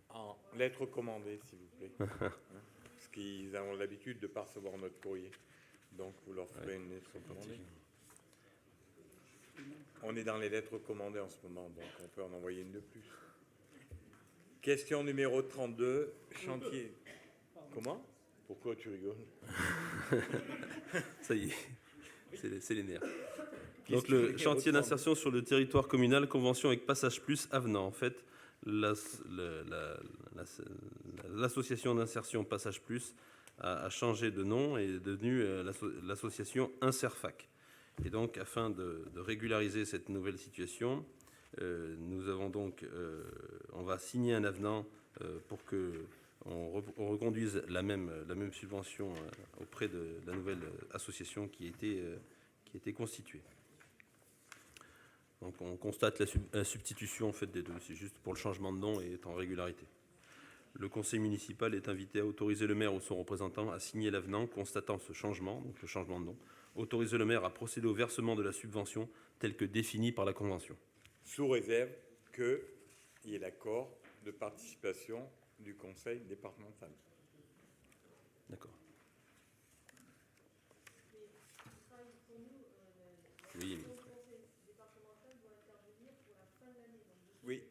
Speaker 1: En lettres commandées, s'il vous plaît. Parce qu'ils ont l'habitude de ne pas recevoir notre courrier. Donc, vous leur ferez une lettre commandée. On est dans les lettres commandées en ce moment, donc on peut en envoyer une de plus. Question numéro 32, chantier. Comment ? Pourquoi tu rigoles ?
Speaker 2: Ça y est, c'est les nerfs. Donc le chantier d'insertion sur le territoire communal, convention avec Passage Plus, avenant. En fait, l'association d'insertion Passage Plus a changé de nom et est devenue l'association Inserfac. Et donc, afin de régulariser cette nouvelle situation, nous avons donc, on va signer un avenant pour que on reconduise la même subvention auprès de la nouvelle association qui a été constituée. Donc on constate la substitution en fait des deux, c'est juste pour le changement de nom et est en régularité. Le conseil municipal est invité à autoriser le maire ou son représentant à signer l'avenant constatant ce changement, donc le changement de nom, autoriser le maire à procéder au versement de la subvention tel que défini par la convention.
Speaker 1: Sous réserve qu'il y ait l'accord de participation du conseil départemental.
Speaker 2: D'accord. Oui.
Speaker 1: Oui,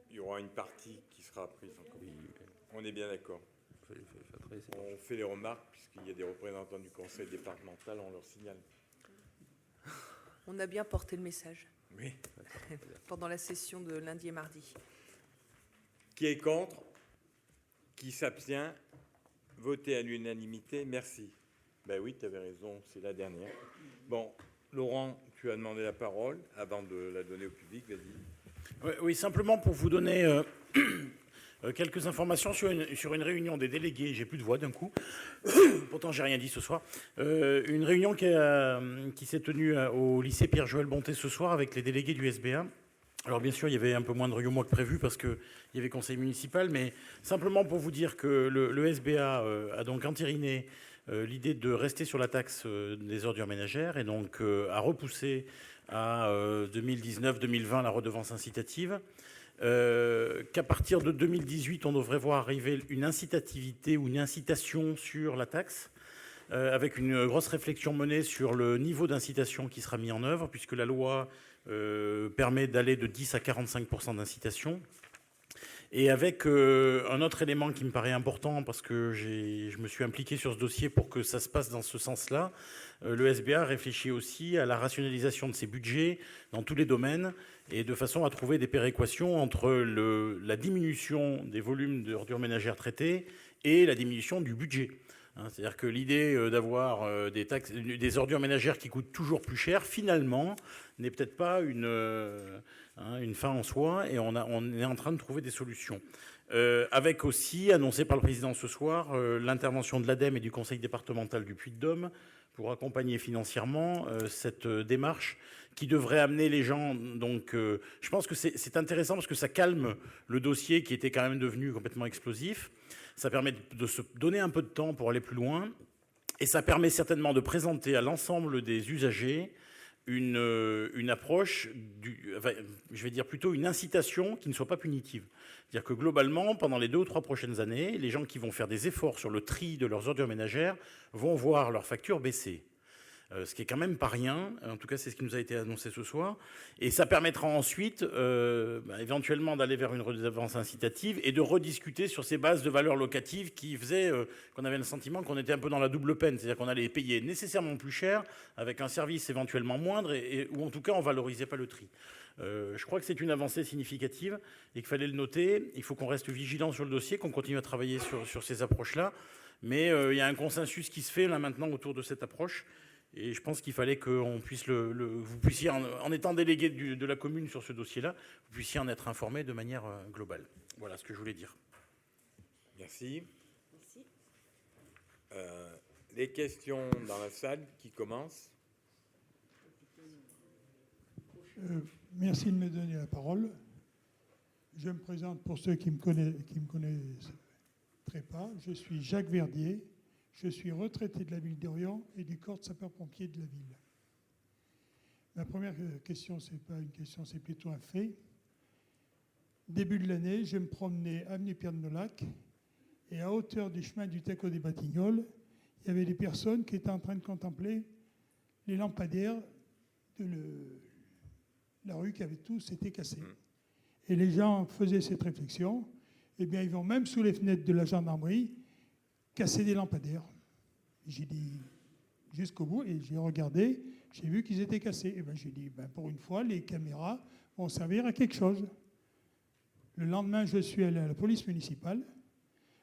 Speaker 1: il y aura une partie qui sera prise en compte. Oui. On est bien d'accord. On fait les remarques puisqu'il y a des représentants du conseil départemental, on leur signale.
Speaker 10: On a bien porté le message.
Speaker 1: Oui.
Speaker 10: Pendant la session de lundi et mardi.
Speaker 1: Qui est contre ? Qui s'abstient? Voté à l'unanimité, merci. Ben oui, tu avais raison, c'est la dernière. Bon, Laurent, tu as demandé la parole avant de la donner au public, vas-y.
Speaker 11: Oui, simplement pour vous donner quelques informations sur une réunion des délégués. J'ai plus de voix d'un coup, pourtant j'ai rien dit ce soir. Une réunion qui s'est tenue au lycée Pierre-Joël Bonté ce soir avec les délégués du SBA. Alors bien sûr, il y avait un peu moins de réunions que prévu parce qu'il y avait conseil municipal, mais simplement pour vous dire que le SBA a donc entériné l'idée de rester sur la taxe des ordures ménagères et donc a repoussé à 2019-2020 la redevance incitative. Qu'à partir de 2018, on devrait voir arriver une incitativité ou une incitation sur la taxe, avec une grosse réflexion menée sur le niveau d'incitation qui sera mis en œuvre, puisque la loi permet d'aller de 10 à 45% d'incitation. Et avec un autre élément qui me paraît important, parce que je me suis impliqué sur ce dossier pour que ça se passe dans ce sens-là, le SBA réfléchit aussi à la rationalisation de ses budgets dans tous les domaines, et de façon à trouver des péréquations entre la diminution des volumes d'ordures ménagères traitées et la diminution du budget. C'est-à-dire que l'idée d'avoir des ordures ménagères qui coûtent toujours plus cher, finalement, n'est peut-être pas une fin en soi, et on est en train de trouver des solutions. Avec aussi, annoncé par le président ce soir, l'intervention de l'ADEME et du conseil départemental du Puy-de-Dôme pour accompagner financièrement cette démarche qui devrait amener les gens. Donc, je pense que c'est intéressant parce que ça calme le dossier qui était quand même devenu complètement explosif. Ça permet de se donner un peu de temps pour aller plus loin. Et ça permet certainement de présenter à l'ensemble des usagers une approche, je vais dire plutôt une incitation qui ne soit pas punitive. C'est-à-dire que globalement, pendant les 2 ou 3 prochaines années, les gens qui vont faire des efforts sur le tri de leurs ordures ménagères vont voir leur facture baisser. ce qui est quand même pas rien. En tout cas, c'est ce qui nous a été annoncé ce soir. Et ça permettra ensuite, éventuellement, d'aller vers une redevance incitative et de rediscuter sur ces bases de valeurs locatives qui faisaient qu'on avait le sentiment qu'on était un peu dans la double peine. C'est-à-dire qu'on allait payer nécessairement plus cher avec un service éventuellement moindre ou en tout cas, on valorisait pas le tri. Je crois que c'est une avancée significative et qu'il fallait le noter. Il faut qu'on reste vigilant sur le dossier, qu'on continue à travailler sur ces approches-là. Mais il y a un consensus qui se fait là maintenant autour de cette approche. Et je pense qu'il fallait qu'on puisse vous puissiez, en étant délégué de la commune sur ce dossier-là, vous puissiez en être informé de manière globale. Voilà ce que je voulais dire.
Speaker 1: Merci. Les questions dans la salle qui commencent.
Speaker 12: Merci de me donner la parole. Je me présente pour ceux qui me connaissent très pas. Je suis Jacques Verdier. Je suis retraité de la ville d'Orient et du corps de sapeurs-pompiers de la ville. Ma première question, ce n'est pas une question, c'est plutôt un fait. Début de l'année, je me promenais avenue Pierre de Nolac et à hauteur du chemin du Teco des Batignolles, il y avait des personnes qui étaient en train de contempler les lampadaires de la rue qui avait tous été cassés. Et les gens faisaient cette réflexion. Eh bien, ils vont même sous les fenêtres de la gendarmerie casser des lampadaires. J'ai dit jusqu'au bout et j'ai regardé, j'ai vu qu'ils étaient cassés. Et ben, j'ai dit, pour une fois, les caméras vont servir à quelque chose. Le lendemain, je suis allé à la police municipale.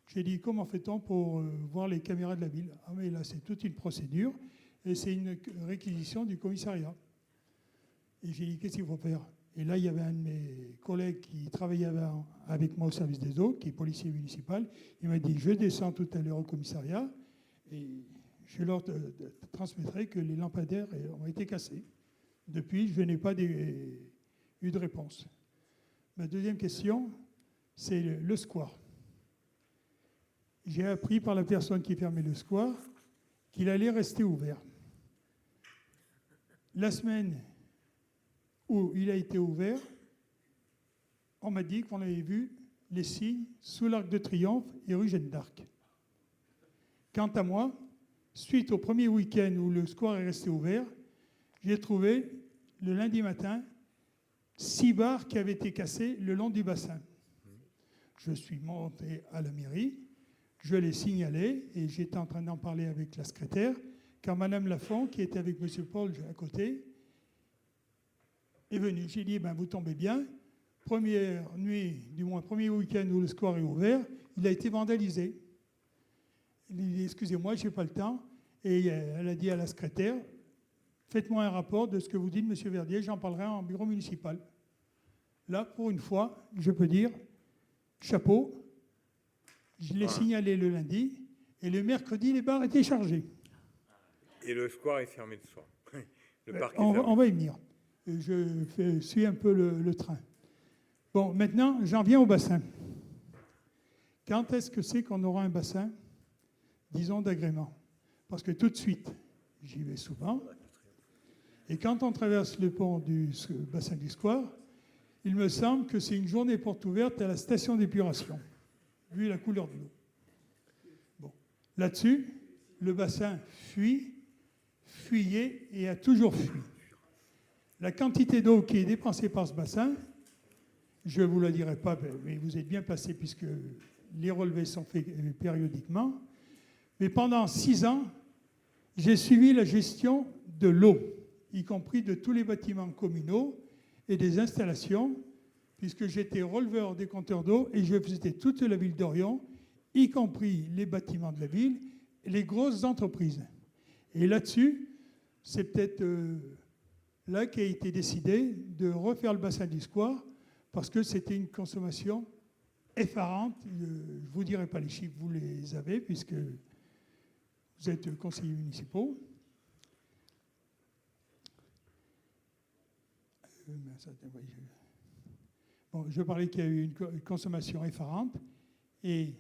Speaker 12: J'ai dit, comment fait-on pour voir les caméras de la ville? Ah, mais là, c'est toute une procédure et c'est une réquisition du commissariat. Et j'ai dit, qu'est-ce qu'il faut faire? Et là, il y avait un de mes collègues qui travaillait avec moi au service des eaux, qui est policier municipal. Il m'a dit, je descends tout à l'heure au commissariat et je leur transmettrai que les lampadaires ont été cassés. Depuis, je n'ai pas eu de réponse. Ma deuxième question, c'est le square. J'ai appris par la personne qui fermait le square qu'il allait rester ouvert. La semaine où il a été ouvert, on m'a dit qu'on avait vu les signes sous l'Arc de Triomphe et rue Jeanne d'Arc. Quant à moi, suite au premier week-end où le square est resté ouvert, j'ai trouvé le lundi matin 6 barres qui avaient été cassées le long du bassin. Je suis monté à la mairie, je l'ai signalé et j'étais en train d'en parler avec la secrétaire quand Mme Lafont, qui était avec M. Paul à côté, est venue. J'ai dit, vous tombez bien. Première nuit, du moins premier week-end où le square est ouvert, il a été vandalisé. Il a dit, excusez-moi, je n'ai pas le temps. Et elle a dit à la secrétaire, faites-moi un rapport de ce que vous dites, M. Verdier, j'en parlerai en bureau municipal. Là, pour une fois, je peux dire, chapeau, je l'ai signalé le lundi, et le mercredi, les bars étaient chargés.
Speaker 1: Et le square est fermé le soir. Le parc est
Speaker 12: on
Speaker 1: fermé.
Speaker 12: va y venir. Je suis un peu le train. Bon, maintenant, j'en viens au bassin. Quand est-ce que c'est qu'on aura un bassin, disons, d'agrément? Parce que tout de suite, j'y vais souvent, et quand on traverse le pont du bassin du square, il me semble que c'est une journée porte ouverte à la station d'épuration, vu la couleur de l'eau. Bon. Là-dessus, le bassin fuyait et a toujours fui. La quantité d'eau qui est dépensée par ce bassin, je ne vous la dirai pas, mais vous êtes bien placé puisque les relevés sont faits périodiquement. Mais pendant 6 ans, j'ai suivi la gestion de l'eau, y compris de tous les bâtiments communaux et des installations, puisque j'étais releveur des compteurs d'eau et je visitais toute la ville d'Orient, y compris les bâtiments de la ville et les grosses entreprises. Et là-dessus, c'est peut-être là qu'a été décidé de refaire le bassin du square, parce que c'était une consommation effarante. Je ne vous dirai pas les chiffres, vous les avez, puisque vous êtes conseillers municipaux. Bon, je parlais qu'il y a eu une consommation effarante, et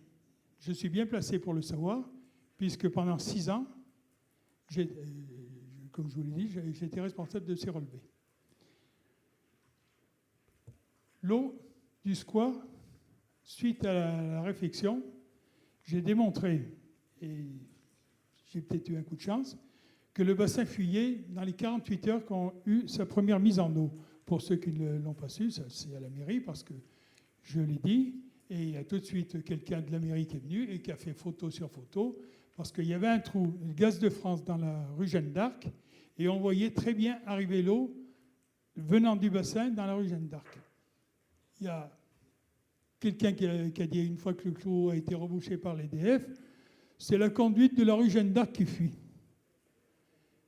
Speaker 12: je suis bien placé pour le savoir, puisque pendant 6 ans, comme je vous l'ai dit, j'étais responsable de ces relevés. L'eau du square, suite à la réflexion, j'ai démontré, et j'ai peut-être eu un coup de chance, que le bassin fuyait dans les 48 heures qu'ont eu sa première mise en eau. Pour ceux qui ne l'ont pas su, c'est à la mairie parce que je l'ai dit. Et il y a tout de suite quelqu'un de la mairie qui est venu et qui a fait photo sur photo parce qu'il y avait un trou, le Gaz de France, dans la rue Jeanne d'Arc et on voyait très bien arriver l'eau venant du bassin dans la rue Jeanne d'Arc. Il y a quelqu'un qui a dit une fois que le clou a été rebouché par l'EDF, c'est la conduite de la rue Jeanne d'Arc qui fuit.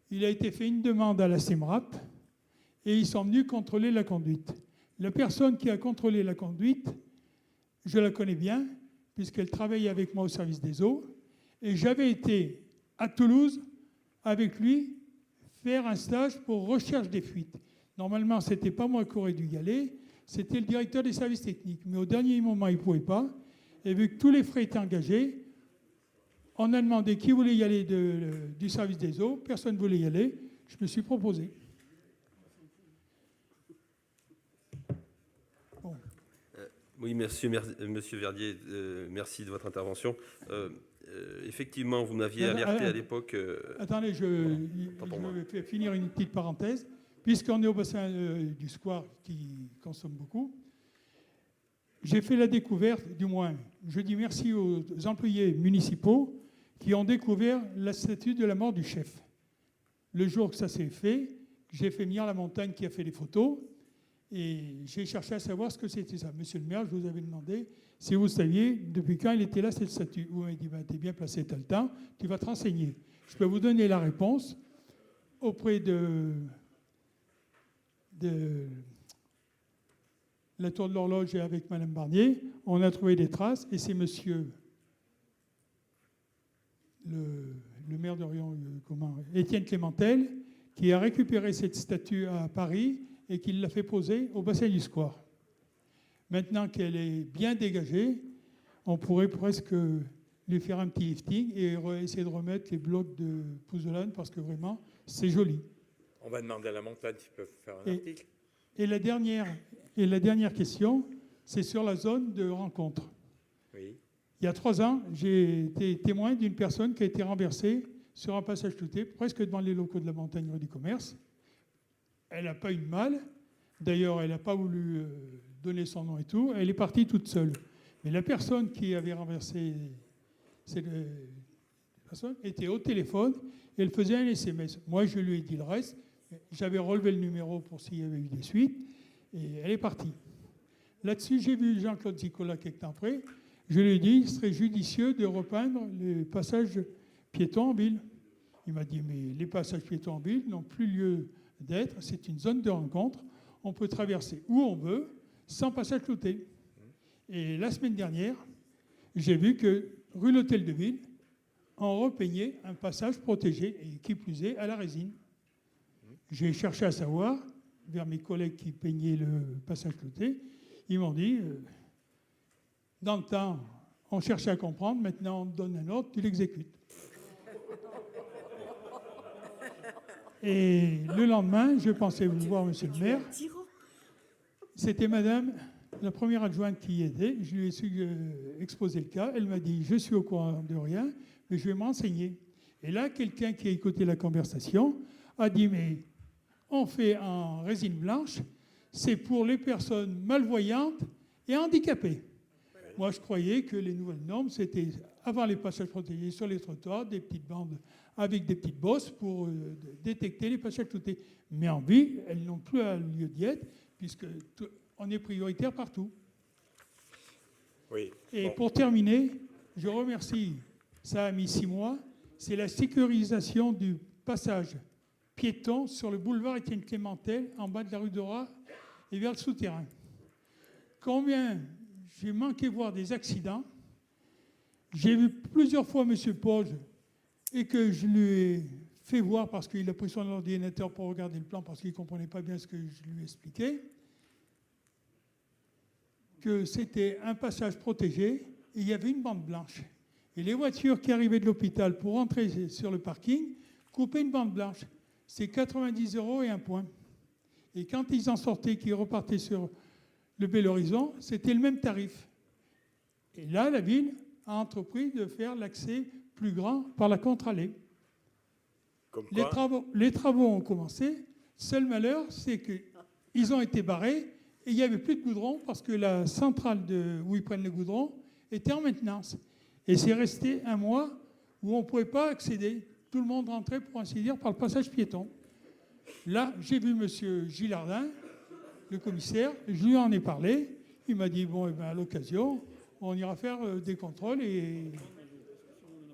Speaker 12: Il a été fait une demande à la CEMRAP et ils sont venus contrôler la conduite. La personne qui a contrôlé la conduite, je la connais bien, puisqu'elle travaille avec moi au service des eaux, et j'avais été à Toulouse avec lui faire un stage pour recherche des fuites. Normalement, ce n'était pas moi qui aurais dû y aller, c'était le directeur des services techniques. Mais au dernier moment, il ne pouvait pas. Et vu que tous les frais étaient engagés, on a demandé qui voulait y aller du service des eaux. Personne ne voulait y aller. Je me suis proposé. Bon.
Speaker 2: Oui, monsieur Verdier, merci de votre intervention. Effectivement, vous m'aviez alerté à l'époque.
Speaker 12: Attendez, je vais finir une petite parenthèse. Puisqu'on est au bassin du Square qui consomme beaucoup, j'ai fait la découverte, du moins, je dis merci aux employés municipaux qui ont découvert la statue de la mort du chef. Le jour que ça s'est fait, j'ai fait venir la montagne qui a fait les photos et j'ai cherché à savoir ce que c'était ça. Monsieur le maire, je vous avais demandé si vous saviez depuis quand il était là, cette statue. Vous m'avez dit, ben, tu es bien placé, tu as le temps, tu vas te renseigner. Je peux vous donner la réponse auprès de la tour de l'horloge et avec Madame Barnier, on a trouvé des traces et c'est monsieur le maire d'Orion, Étienne Clémentel, qui a récupéré cette statue à Paris et qui l'a fait poser au bassin du Square. Maintenant qu'elle est bien dégagée, on pourrait presque lui faire un petit lifting et essayer de remettre les blocs de pouzzolane parce que vraiment, c'est joli.
Speaker 1: On va demander à la montagne s'ils peuvent faire un article.
Speaker 12: Et la dernière question, c'est sur la zone de rencontre.
Speaker 1: Oui.
Speaker 12: Il y a 3 ans, j'ai été témoin d'une personne qui a été renversée sur un passage clouté, presque devant les locaux de la montagne rue du commerce. Elle n'a pas eu de mal. D'ailleurs, elle n'a pas voulu donner son nom et tout. Elle est partie toute seule. Mais la personne qui avait renversé cette personne était au téléphone et elle faisait un SMS. Moi, je lui ai dit le reste. J'avais relevé le numéro pour s'il y avait eu des suites. Et elle est partie. Là-dessus, j'ai vu Jean-Claude Zicola quelque temps après. Je lui ai dit qu'il serait judicieux de repeindre les passages piétons en ville. Il m'a dit, mais les passages piétons en ville n'ont plus lieu d'être. C'est une zone de rencontre. On peut traverser où on veut, sans passage clouté. Et la semaine dernière, j'ai vu que rue l'Hôtel de Ville, on repeignait un passage protégé, et qui plus est, à la résine. J'ai cherché à savoir, vers mes collègues qui peignaient le passage clouté, ils m'ont dit, dans le temps, on cherchait à comprendre, maintenant on te donne un ordre, tu l'exécutes. Et le lendemain, je pensais vous voir, monsieur le maire. C'était madame, la première adjointe qui y était. Je lui ai exposé le cas. Elle m'a dit, je suis au courant de rien, mais je vais me renseigner. Et là, quelqu'un qui a écouté la conversation a dit, mais on fait en résine blanche, c'est pour les personnes malvoyantes et handicapées. Moi, je croyais que les nouvelles normes, c'était avant les passages protégés sur les trottoirs, des petites bandes avec des petites bosses pour détecter les passages cloutés. Mais en ville, elles n'ont plus lieu d'y être, puisqu'on est prioritaire partout.
Speaker 1: Oui.
Speaker 12: Et pour terminer, je remercie, ça a mis 6 mois, c'est la sécurisation du passage piéton sur le boulevard Étienne Clémentel, en bas de la rue d'Ora et vers le souterrain. Combien j'ai manqué voir des accidents. J'ai vu plusieurs fois M. Poge et que je lui ai fait voir parce qu'il a pris son ordinateur pour regarder le plan parce qu'il ne comprenait pas bien ce que je lui expliquais, que c'était un passage protégé et il y avait une bande blanche. Et les voitures qui arrivaient de l'hôpital pour entrer sur le parking coupaient une bande blanche. C'est 90 € et 1 point. Et quand ils en sortaient, qu'ils repartaient sur le Bel Horizon, c'était le même tarif. Et là, la ville a entrepris de faire l'accès plus grand par la contre-allée.
Speaker 1: Comme quoi,
Speaker 12: Les travaux ont commencé. Seul malheur, c'est qu'ils ont été barrés et il n'y avait plus de goudron parce que la centrale où ils prennent le goudron était en maintenance. Et c'est resté un mois où on ne pouvait pas accéder. Tout le monde rentrait, pour ainsi dire, par le passage piéton. Là, j'ai vu M. Gillardin, le commissaire, je lui en ai parlé. Il m'a dit, bon, eh ben, à l'occasion, on ira faire des contrôles et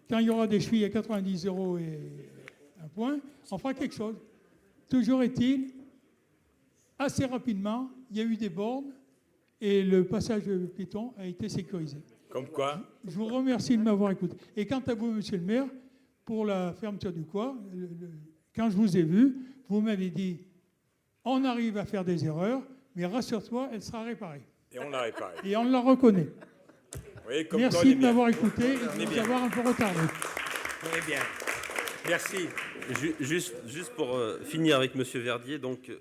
Speaker 12: quand il y aura des chevilles à 90 € et un point, on fera quelque chose. Toujours est-il, assez rapidement, il y a eu des bornes et le passage piéton a été sécurisé.
Speaker 1: comme quoi,
Speaker 12: Je vous remercie de m'avoir écouté. Et quant à vous, monsieur le maire, pour la fermeture du quoi, quand je vous ai vu, vous m'avez dit, on arrive à faire des erreurs, mais rassure-toi, elle sera réparée.
Speaker 1: et on l'a réparé.
Speaker 12: Et on la reconnaît.
Speaker 1: Oui, comme quoi, on
Speaker 12: Merci
Speaker 1: est
Speaker 12: de
Speaker 1: bien.
Speaker 12: m'avoir écouté et
Speaker 1: On est
Speaker 12: de nous
Speaker 1: bien.
Speaker 12: avoir un peu retardé.
Speaker 1: On est bien. Merci.
Speaker 2: Juste pour finir avec M. Verdier, donc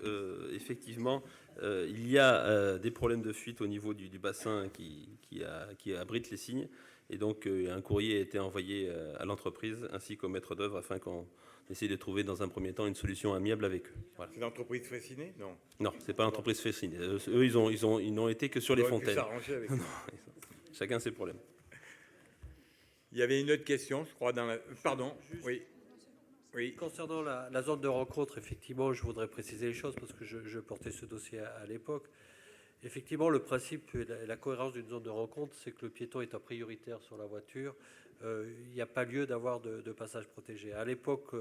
Speaker 2: effectivement, il y a des problèmes de fuite au niveau du bassin qui abrite les signes. Et donc un courrier a été envoyé à l'entreprise ainsi qu'au maître d'œuvre afin qu'on essaie de trouver dans un premier temps une solution amiable avec eux. Voilà.
Speaker 1: C'est l'entreprise Fraissinet? Non.
Speaker 2: Non, c'est pas l'entreprise Fraissinet. Eux, ils n'ont été que sur les
Speaker 1: On aurait pu
Speaker 2: fontaines.
Speaker 1: s'arranger avec
Speaker 2: Non,
Speaker 1: eux.
Speaker 2: chacun ses problèmes.
Speaker 1: Il y avait une autre question, je crois, dans la... Pardon, oui. Oui.
Speaker 7: Concernant la zone de rencontre, effectivement, je voudrais préciser les choses parce que je portais ce dossier à l'époque. Effectivement, le principe et la cohérence d'une zone de rencontre, c'est que le piéton est en prioritaire sur la voiture. Il n'y a pas lieu d'avoir de passage protégé. À l'époque,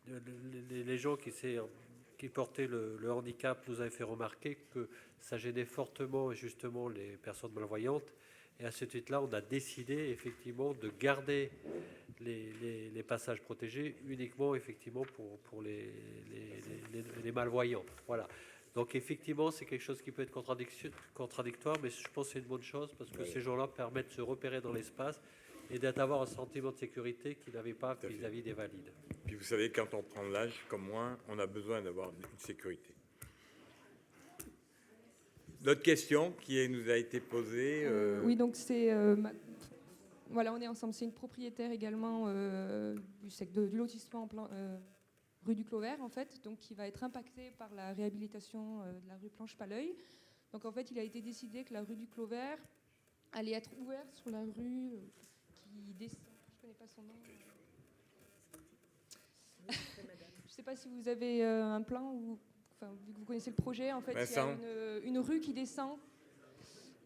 Speaker 7: les gens qui portaient le handicap nous avaient fait remarquer que ça gênait fortement justement les personnes malvoyantes. Et à ce titre-là, on a décidé effectivement de garder les passages protégés uniquement effectivement pour les malvoyants. Voilà. Donc effectivement, c'est quelque chose qui peut être contradictoire, mais je pense que c'est une bonne chose parce que ces gens-là permettent de se repérer dans l'espace et d'avoir un sentiment de sécurité qu'ils n'avaient pas vis-à-vis des valides.
Speaker 1: Puis vous savez, quand on prend de l'âge comme moi, on a besoin d'avoir une sécurité. Notre question qui nous a été posée.
Speaker 13: Oui, donc c'est. Voilà, on est ensemble. C'est une propriétaire également du lotissement rue du Clos Vert, en fait, donc qui va être impactée par la réhabilitation de la rue Planche-Palœil. Donc en fait, il a été décidé que la rue du Clos Vert allait être ouverte sur la rue qui descend. Je ne connais pas son nom. Je ne sais pas si vous avez un plan ou. Enfin, vu que vous connaissez le projet, en fait,
Speaker 1: Vincent.
Speaker 13: il y a une rue qui descend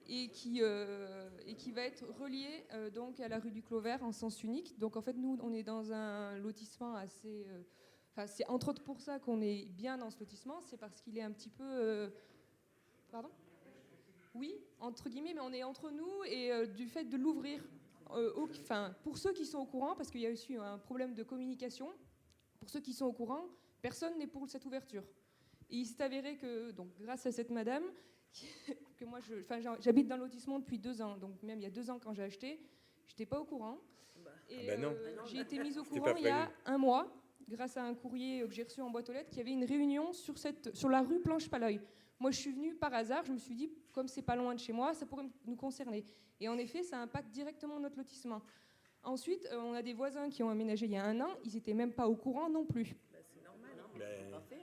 Speaker 13: et qui va être reliée donc à la rue du Clos Vert en sens unique. Donc en fait, nous, on est dans un lotissement assez... c'est entre autres pour ça qu'on est bien dans ce lotissement, c'est parce qu'il est un petit peu... Pardon ? Oui, entre guillemets, mais on est entre nous et du fait de l'ouvrir, pour ceux qui sont au courant, parce qu'il y a aussi un problème de communication, pour ceux qui sont au courant, personne n'est pour cette ouverture. Et il s'est avéré que, donc, grâce à cette madame, que moi, j'habite dans le lotissement depuis 2 ans, donc même il y a 2 ans quand j'ai acheté, je n'étais pas au courant. Et j'ai été mise au courant il y a 1 mois, grâce à un courrier que j'ai reçu en boîte aux lettres, qu'il y avait une réunion sur la rue Planche-Palœil. Moi, je suis venue par hasard, je me suis dit, comme c'est pas loin de chez moi, ça pourrait nous concerner. Et en effet, ça impacte directement notre lotissement. Ensuite, on a des voisins qui ont aménagé il y a 1 an, ils n'étaient même pas au courant non plus.
Speaker 8: C'est normal, c'est pas fait.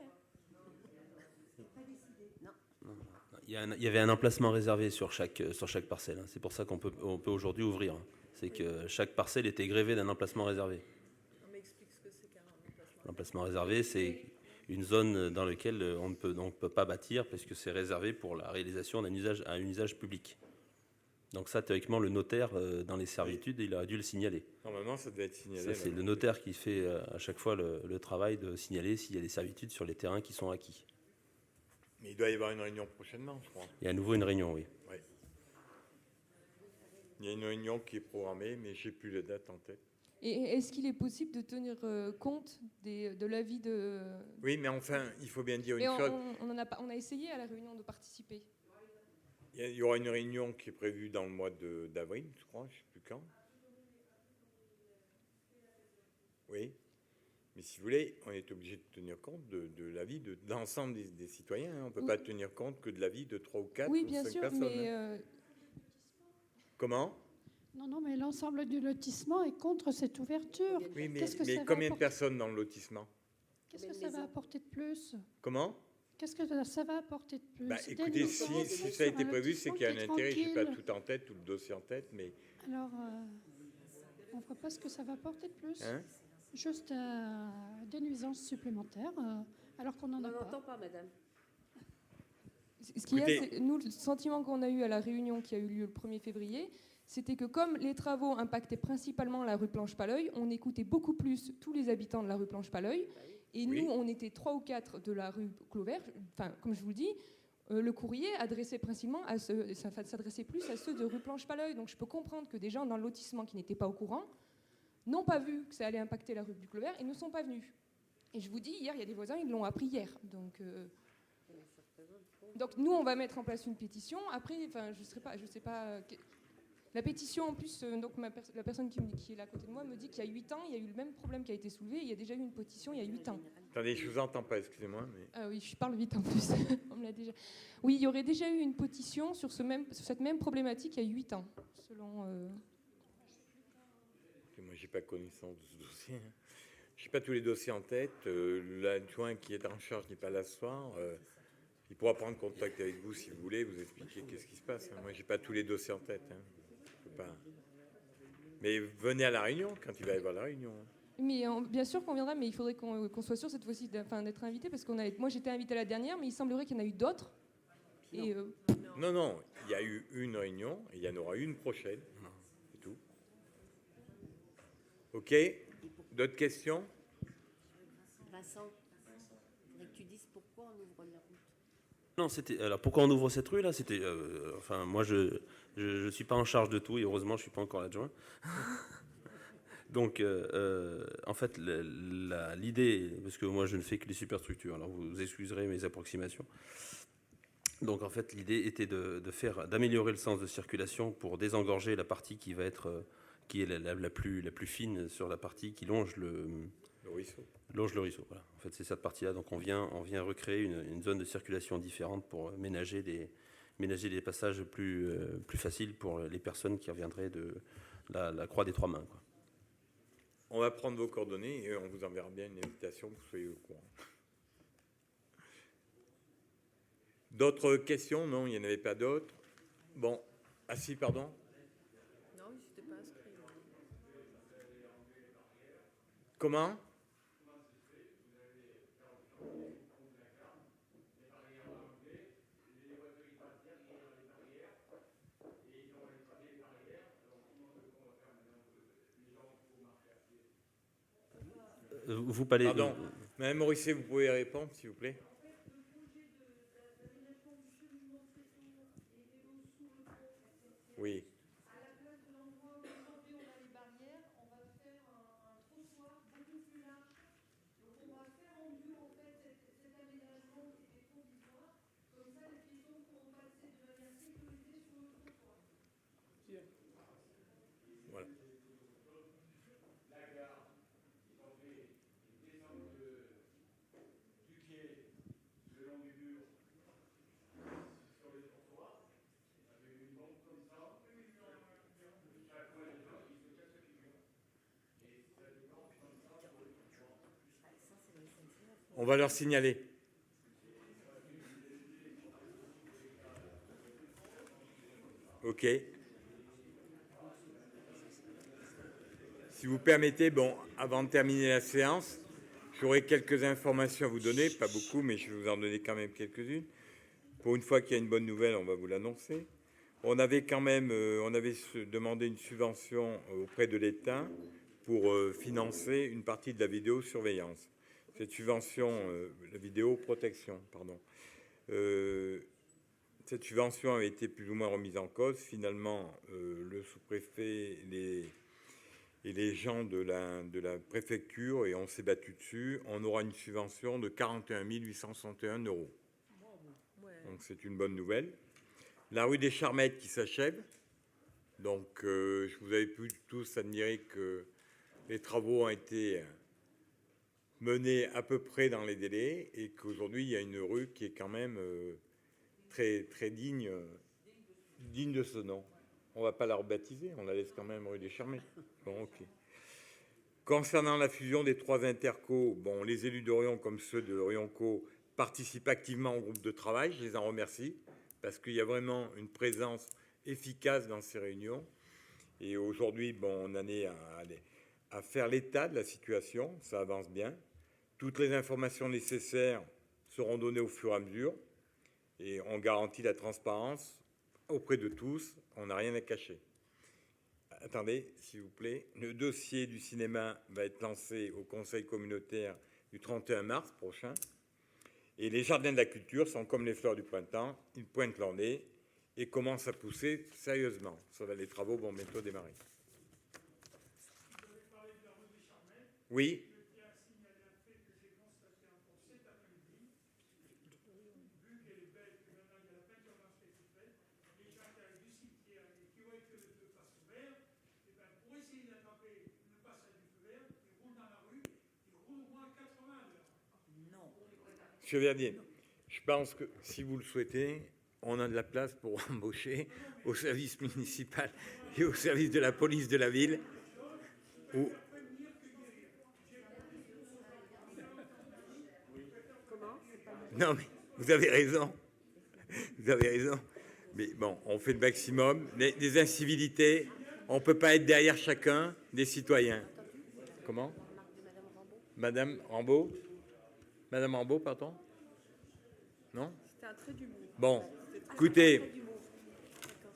Speaker 2: Il y avait un emplacement réservé sur chaque parcelle. C'est pour ça qu'on peut aujourd'hui ouvrir. C'est que chaque parcelle était grévée d'un emplacement réservé.
Speaker 8: Non, mais explique ce que c'est qu'un emplacement.
Speaker 2: L'emplacement réservé, c'est une zone dans laquelle on ne peut pas bâtir parce que c'est réservé pour la réalisation d'un usage public. Donc ça, théoriquement, le notaire, dans les servitudes, il aurait dû le signaler.
Speaker 1: Normalement, ça devait être signalé.
Speaker 2: Ça, c'est le notaire qui fait à chaque fois le travail de signaler s'il y a des servitudes sur les terrains qui sont acquis.
Speaker 1: Mais il doit y avoir une réunion prochainement, je crois.
Speaker 2: Il y a à nouveau une réunion, oui.
Speaker 1: Ouais. Il y a une réunion qui est programmée, mais je n'ai plus la date en tête.
Speaker 13: Et est-ce qu'il est possible de tenir compte de l'avis de...
Speaker 1: Oui, mais enfin, il faut bien dire
Speaker 13: Mais
Speaker 1: une chose.
Speaker 13: on a essayé à la réunion de participer.
Speaker 1: Il y aura une réunion qui est prévue dans le mois d'avril, je crois, je ne sais plus quand. Oui. Mais si vous voulez, on est obligé de tenir compte de l'avis de l'ensemble des citoyens. On ne peut pas tenir compte que de l'avis de 3 ou 4
Speaker 13: oui,
Speaker 1: ou 5
Speaker 13: bien sûr,
Speaker 1: personnes.
Speaker 13: mais...
Speaker 1: Comment ?
Speaker 14: Non, mais l'ensemble du lotissement est contre cette ouverture.
Speaker 1: Oui, mais
Speaker 14: Qu'est-ce que ça va
Speaker 1: combien de
Speaker 14: apporter ?
Speaker 1: personnes dans le lotissement ?
Speaker 14: Qu'est-ce que ça va apporter de plus?
Speaker 1: Comment?
Speaker 14: Qu'est-ce que ça va apporter de plus?
Speaker 1: Écoutez, si ça a été prévu, c'est qu'il y a un intérêt. Je n'ai pas tout en tête, tout le dossier en tête, mais...
Speaker 14: Alors, on ne voit pas ce que ça va apporter de plus.
Speaker 1: Hein?
Speaker 14: Juste des nuisances supplémentaires, alors qu'on n'en a pas.
Speaker 8: On n'entend pas, madame.
Speaker 13: Ce qu'il y a, c'est, nous, le sentiment qu'on a eu à la réunion qui a eu lieu le 1er février, c'était que comme les travaux impactaient principalement la rue Planche-Palœil, on écoutait beaucoup plus tous les habitants de la rue Planche-Palœil. Et nous, on était 3 ou 4 de la rue Clovert. Enfin, comme je vous le dis, le courrier adressait principalement s'adressait plus à ceux de rue Planche-Palœil. Donc je peux comprendre que des gens dans le lotissement qui n'étaient pas au courant n'ont pas vu que ça allait impacter la rue du Clovert et ne sont pas venus. Et je vous dis, hier, il y a des voisins, ils l'ont appris hier. Donc nous, on va mettre en place une pétition. Après, enfin, je sais pas. La pétition, en plus, donc la personne qui est là à côté de moi me dit qu'il y a 8 ans, il y a eu le même problème qui a été soulevé. Il y a déjà eu une pétition il y a 8 ans.
Speaker 1: Attendez, je vous entends pas, excusez-moi. Mais...
Speaker 13: Ah oui, je parle vite en plus. On me l'a déjà. Oui, il y aurait déjà eu une pétition sur cette même problématique il y a 8 ans, selon.
Speaker 1: Moi, j'ai pas connaissance de ce dossier. Je n'ai pas tous les dossiers en tête. L'adjoint qui est en charge n'est pas là ce soir. Il pourra prendre contact avec vous si vous voulez, vous expliquer qu'est-ce qui se passe. Moi, j'ai pas tous les dossiers en tête. Je peux pas. Mais venez à la réunion quand il va y avoir la réunion.
Speaker 13: Mais bien sûr qu'on viendra, mais il faudrait qu'on soit sûr cette fois-ci d'être invité, parce moi j'étais invitée à la dernière, mais il semblerait qu'il y en a eu d'autres. Et
Speaker 1: Non, il y a eu une réunion et il y en aura une prochaine. C'est tout. Ok. D'autres questions?
Speaker 15: Vincent, il faudrait que tu dises pourquoi on ouvre la route.
Speaker 2: Non, c'était. Alors pourquoi on ouvre cette rue là? C'était. Enfin, moi je suis pas en charge de tout et heureusement je suis pas encore l'adjoint. Donc, en fait, l'idée, parce que moi je ne fais que les superstructures, alors vous excuserez mes approximations. Donc, en fait, l'idée était d'améliorer le sens de circulation pour désengorger la partie qui va être, qui est la plus fine sur la partie qui longe le ruisseau. Longe le ruisseau. Voilà. En fait, c'est cette partie-là. Donc, on vient recréer une zone de circulation différente pour ménager des passages plus faciles pour les personnes qui reviendraient de la Croix des Trois Mains, quoi.
Speaker 1: On va prendre vos coordonnées et on vous enverra bien une invitation pour que vous soyez au courant. D'autres questions? Non, il n'y en avait pas d'autres. Bon. Ah si, pardon.
Speaker 8: Non, ils n'étaient pas inscrits.
Speaker 1: Comment?
Speaker 2: Vous parlez.
Speaker 1: Pardon. Madame Morisset, vous pouvez répondre, s'il vous plaît? Oui. Voilà. On va leur signaler. Ok. Si vous permettez, bon, avant de terminer la séance, j'aurai quelques informations à vous donner, pas beaucoup, mais je vais vous en donner quand même quelques-unes. Pour une fois qu'il y a une bonne nouvelle, on va vous l'annoncer. On avait quand même, demandé une subvention auprès de l'État pour financer une partie de la vidéosurveillance. Cette subvention, la vidéoprotection, pardon. Cette subvention avait été plus ou moins remise en cause. Finalement, le sous-préfet et les gens de la préfecture, et on s'est battu dessus, on aura une subvention de 41 861 €. Donc c'est une bonne nouvelle. La rue des Charmettes qui s'achève. Donc je vous avais pu tous admirer que les travaux ont été menés à peu près dans les délais et qu'aujourd'hui il y a une rue qui est quand même très, très digne de ce nom. On ne va pas la rebaptiser, on la laisse quand même rue des Charmettes. Bon, ok. Concernant la fusion des 3 intercos, bon, les élus d'Orion comme ceux de Orionco participent activement au groupe de travail. Je les en remercie parce qu'il y a vraiment une présence efficace dans ces réunions. Et aujourd'hui, bon, on en est à faire l'état de la situation. Ça avance bien. Toutes les informations nécessaires seront données au fur et à mesure. Et on garantit la transparence auprès de tous. On n'a rien à cacher. Attendez, s'il vous plaît. Le dossier du cinéma va être lancé au Conseil communautaire du 31 mars prochain. Et les jardins de la culture sont comme les fleurs du printemps. Ils pointent leur nez et commencent à pousser sérieusement. Les travaux vont bientôt démarrer. Oui. Monsieur Verdier, je pense que si vous le souhaitez, on a de la place pour embaucher au service municipal et au service de la police de la ville. Non, mais vous avez raison. Vous avez raison. Mais bon, on fait le maximum. Des incivilités, on ne peut pas être derrière chacun des citoyens. Comment ? Madame Rambaud ? Madame Rambaud, pardon ? Non ?
Speaker 4: C'était un trait d'humour.
Speaker 1: Bon, écoutez,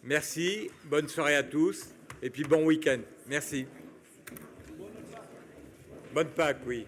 Speaker 1: merci, bonne soirée à tous, et puis bon week-end. Merci. Bonne Pâques, oui.